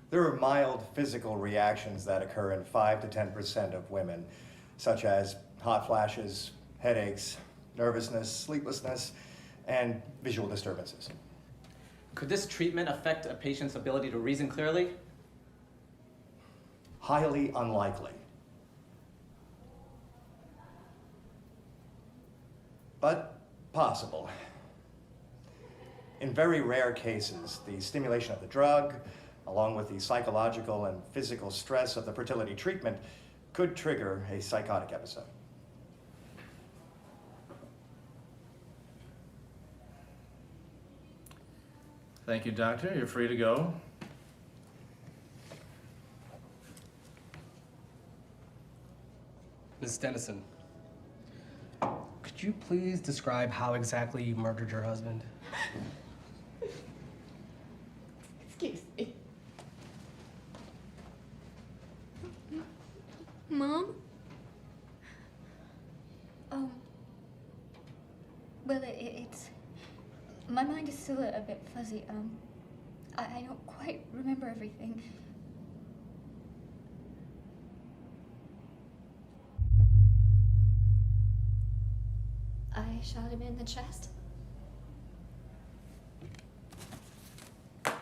[SPEAKER 22] There are mild physical reactions that occur in 5 to 10% of women, such as hot flashes, headaches, nervousness, sleeplessness, and visual disturbances.
[SPEAKER 21] Could this treatment affect a patient's ability to reason clearly?
[SPEAKER 22] Highly unlikely. But possible. In very rare cases, the stimulation of the drug, along with the psychological and physical stress of the fertility treatment, could trigger a psychotic episode.
[SPEAKER 20] Thank you, Doctor. You're free to go.
[SPEAKER 23] Ms. Dennison, could you please describe how exactly you murdered your husband?
[SPEAKER 14] Excuse me. Mom?
[SPEAKER 2] Well, it's... My mind is still a bit fuzzy. I don't quite remember everything. I shot him in the chest.
[SPEAKER 14] I'm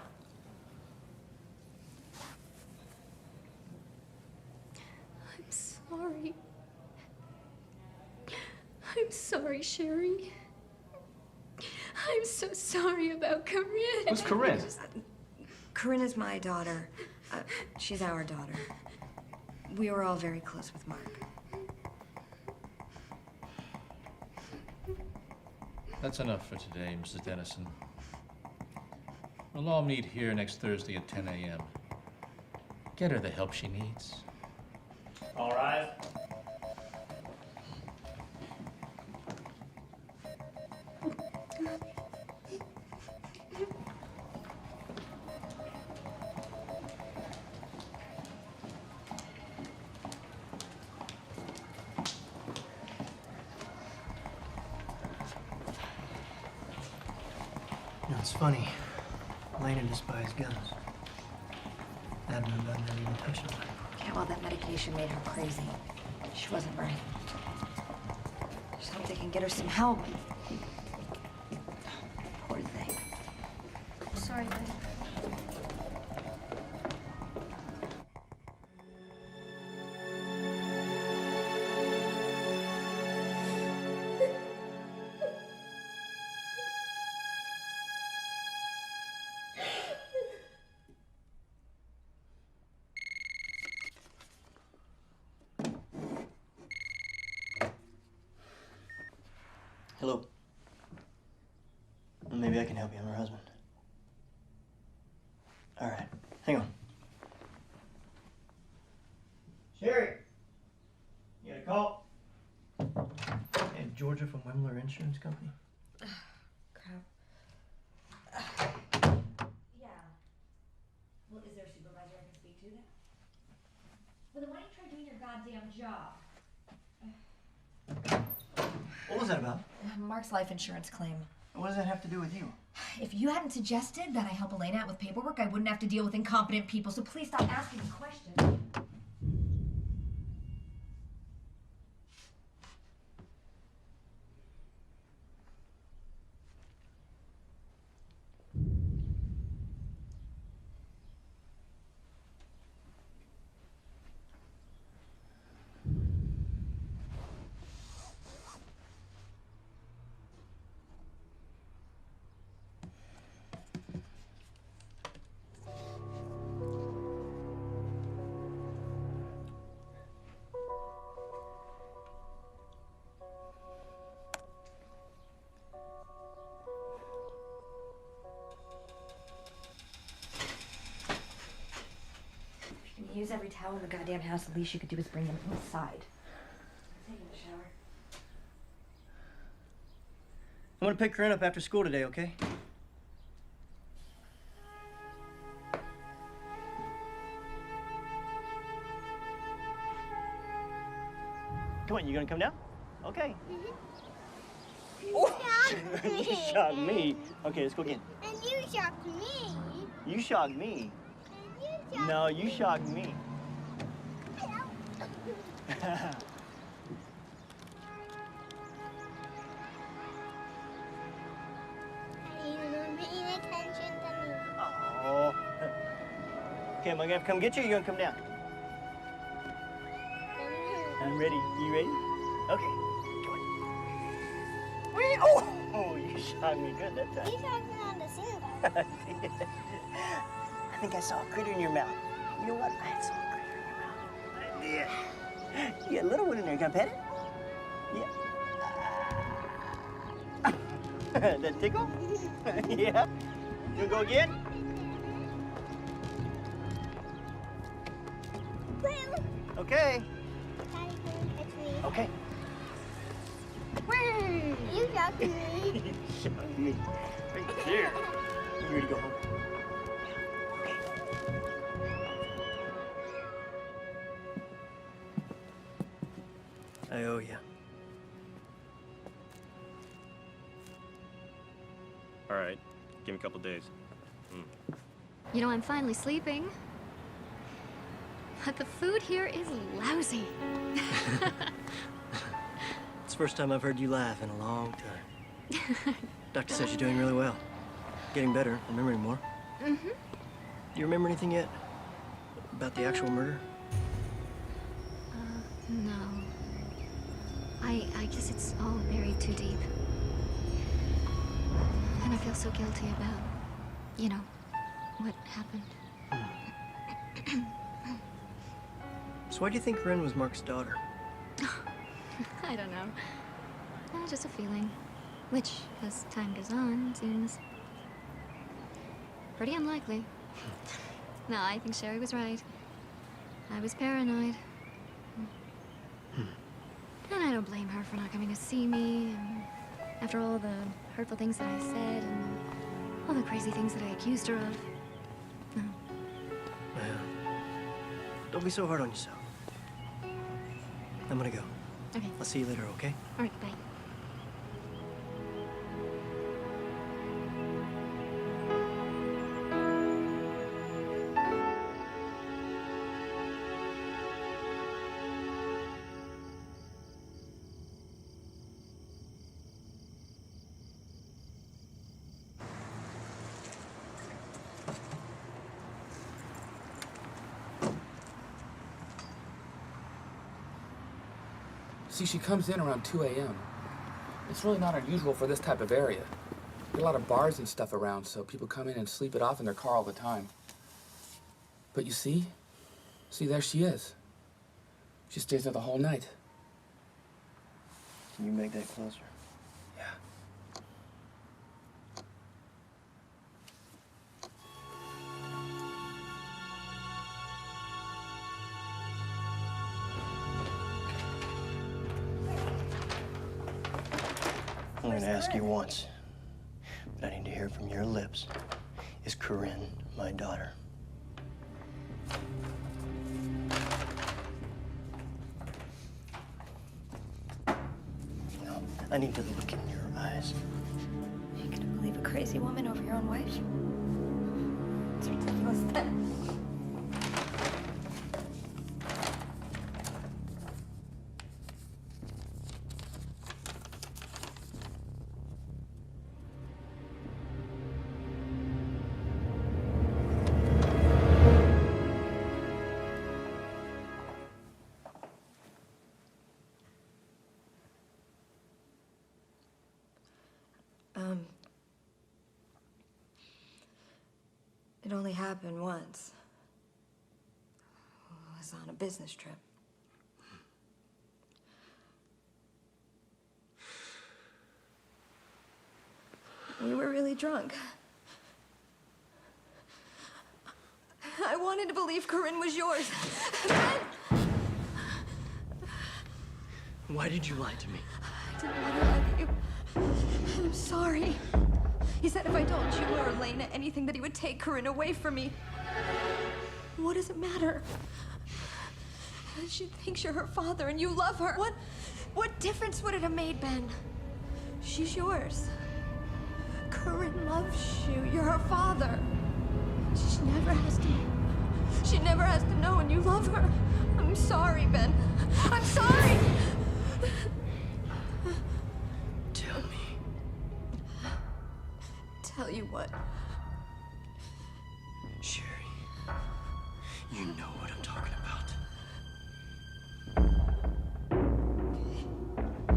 [SPEAKER 14] sorry. I'm sorry, Sherry. I'm so sorry about Corinne.
[SPEAKER 21] Who's Corinne?
[SPEAKER 8] Corinne is my daughter. She's our daughter. We were all very close with Mark.
[SPEAKER 20] That's enough for today, Mrs. Dennison. We'll all meet here next Thursday at 10 a.m. Get her the help she needs. All rise.
[SPEAKER 10] You know, it's funny. Lena despised guns. Admin never even touched them.
[SPEAKER 8] Yeah, well, that medication made her crazy. She wasn't right. Just hope they can get her some help. Poor thing.
[SPEAKER 2] Sorry, Lynn.
[SPEAKER 1] Hello. Maybe I can help you. I'm her husband. All right. Hang on. Georgia from Wemler Insurance Company?
[SPEAKER 8] Crap.
[SPEAKER 16] Yeah. Well, is there a supervisor I can speak to then? Well, then why don't you try doing your goddamn job?
[SPEAKER 1] What was that about?
[SPEAKER 8] Mark's life insurance claim.
[SPEAKER 1] What does that have to do with you?
[SPEAKER 8] If you hadn't suggested that I help Elena out with paperwork, I wouldn't have to deal with incompetent people, so please stop asking me questions. You use every towel in the goddamn house. The least you could do is bring them inside. I'm taking a shower.
[SPEAKER 1] I'm gonna pick Corinne up after school today, okay? Come on, you gonna come down? Okay. You shocked me. Okay, let's go again.
[SPEAKER 3] And you shocked me.
[SPEAKER 1] You shocked me. No, you shocked me. Oh. Okay, am I gonna have to come get you or you gonna come down? I'm ready. You ready? Okay. Come on. Wait. Oh, you shot me good that time.
[SPEAKER 3] You shot me on the cinder.
[SPEAKER 1] I think I saw a critter in your mouth. You know what? I saw a critter in your mouth. I did. You got a little one in there. You gonna pet it? Yeah. That tickle? Yeah. You wanna go again? Okay. Okay.
[SPEAKER 3] You shocked me.
[SPEAKER 1] You shocked me. Right there. You ready to go home? I owe you.
[SPEAKER 6] All right, give me a couple days.
[SPEAKER 14] You know, I'm finally sleeping. But the food here is lousy.
[SPEAKER 1] It's the first time I've heard you laugh in a long time. Doctor says you're doing really well. Getting better, remembering more.
[SPEAKER 14] Mm-hmm.
[SPEAKER 1] Do you remember anything yet? About the actual murder?
[SPEAKER 14] No. I guess it's all buried too deep. And I feel so guilty about, you know, what happened.
[SPEAKER 1] So why do you think Corinne was Mark's daughter?
[SPEAKER 14] I don't know. Just a feeling. Which, as time goes on, seems pretty unlikely. No, I think Sherry was right. I was paranoid. And I don't blame her for not coming to see me, and after all the hurtful things that I said, and all the crazy things that I accused her of. No.
[SPEAKER 1] Well, don't be so hard on yourself. I'm gonna go.
[SPEAKER 14] Okay.
[SPEAKER 1] I'll see you later, okay?
[SPEAKER 14] All right, bye.
[SPEAKER 9] See, she comes in around 2 a.m. It's really not unusual for this type of area. There are a lot of bars and stuff around, so people come in and sleep it off in their car all the time. But you see? See, there she is. She stays there the whole night.
[SPEAKER 1] Can you make that closer?
[SPEAKER 9] Yeah.
[SPEAKER 10] gonna ask you once, but I need to hear from your lips. Is Corinne my daughter? No, I need to look in your eyes.
[SPEAKER 8] You gonna believe a crazy woman over your own wife? It's ridiculous then. It only happened once. I was on a business trip. We were really drunk. I wanted to believe Corinne was yours.
[SPEAKER 10] Why did you lie to me?
[SPEAKER 8] I didn't want to lie to you. I'm sorry. He said if I told you or Elena anything that he would take Corinne away from me. What does it matter? She thinks you're her father and you love her. What difference would it have made, Ben? She's yours. Corinne loves you. You're her father. She never has to know, and you love her. I'm sorry, Ben. I'm sorry.
[SPEAKER 10] Tell me.
[SPEAKER 8] Tell you what?
[SPEAKER 10] Sherry, you know what I'm talking about.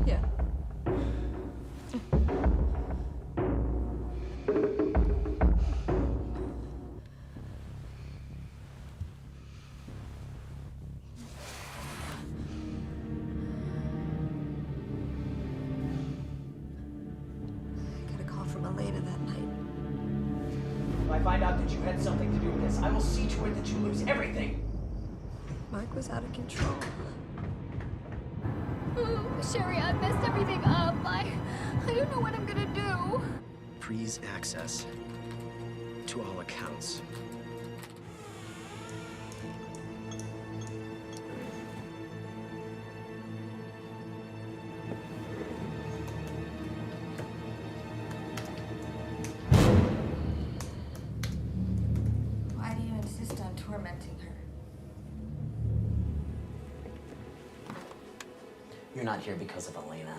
[SPEAKER 8] Yeah.
[SPEAKER 7] If I find out that you had something to do with this, I will see to it that you lose everything.
[SPEAKER 8] Mark was out of control.
[SPEAKER 14] Sherry, I messed everything up. I don't know what I'm gonna do.
[SPEAKER 10] Freeze access to all accounts.
[SPEAKER 8] Why do you insist on tormenting her?
[SPEAKER 7] You're not here because of Elena.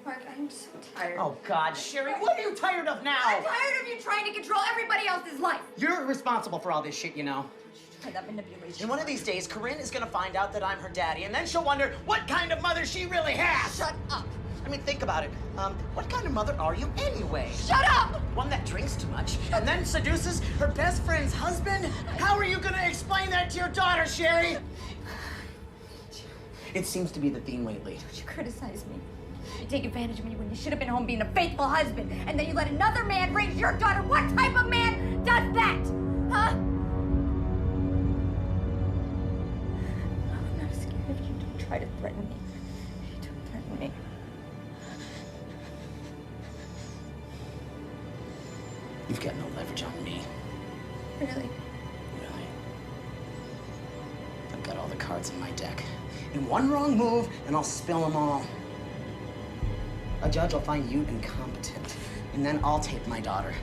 [SPEAKER 8] Mark, I'm so tired.
[SPEAKER 7] Oh, God, Sherry, what are you tired of now?
[SPEAKER 8] I'm tired of you trying to control everybody else's life.
[SPEAKER 7] You're responsible for all this shit, you know.
[SPEAKER 8] Try that manipulation.
[SPEAKER 7] And one of these days, Corinne is gonna find out that I'm her daddy, and then she'll wonder what kind of mother she really has.
[SPEAKER 8] Shut up.
[SPEAKER 7] I mean, think about it. What kind of mother are you anyway?
[SPEAKER 8] Shut up!
[SPEAKER 7] One that drinks too much and then seduces her best friend's husband? How are you gonna explain that to your daughter, Sherry? It seems to be the theme lately.
[SPEAKER 8] You criticize me. You take advantage of me when you should have been home being a faithful husband, and then you let another man raise your daughter. What type of man does that? Huh? I'm not scared of you. Don't try to threaten me. Don't threaten me.
[SPEAKER 7] You've got no leverage on me.
[SPEAKER 8] Really?
[SPEAKER 7] Really? I've got all the cards in my deck. And one wrong move, and I'll spill them all. A judge will find you incompetent, and then I'll take my daughter.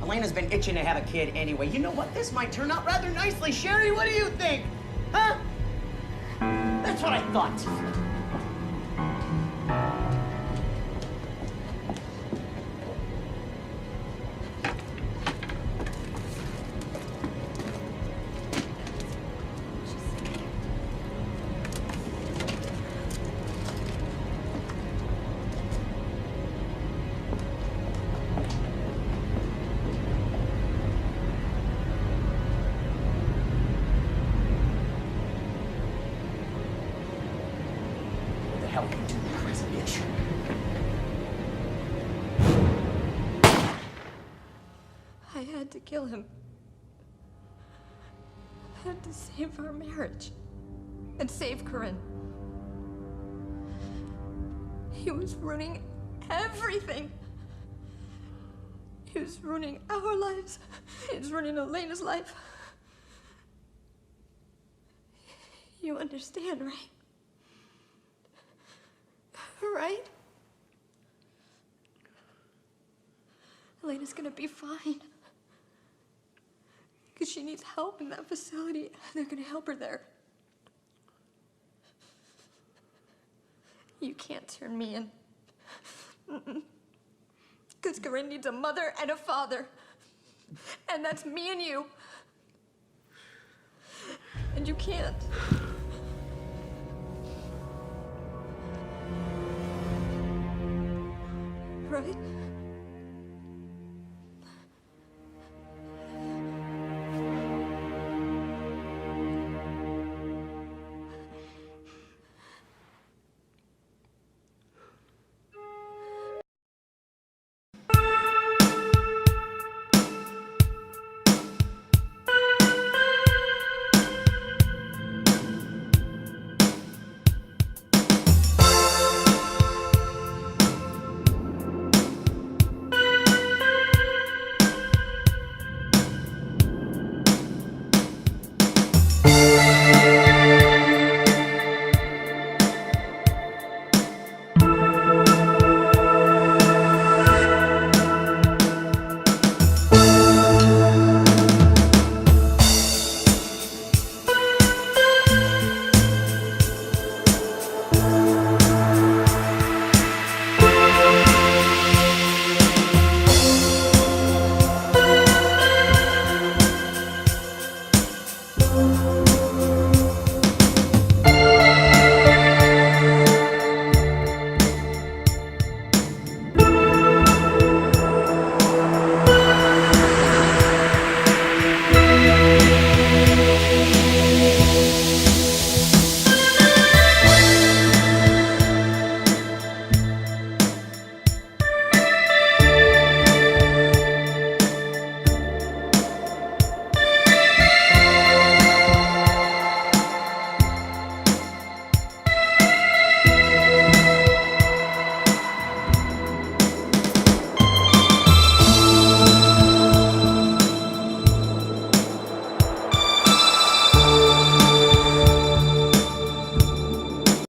[SPEAKER 7] Elena's been itching to have a kid anyway. You know what? This might turn out rather nicely. Sherry, what do you think? Huh? That's what I thought.
[SPEAKER 8] I had to kill him. I had to save our marriage. And save Corinne. He was ruining
[SPEAKER 4] everything. He was ruining our lives. He was ruining Elena's life. You understand, right? Right? Elena's gonna be fine. Because she needs help in that facility. They're gonna help her there. You can't turn me in. Because Corinne needs a mother and a father. And that's me and you. And you can't. Right?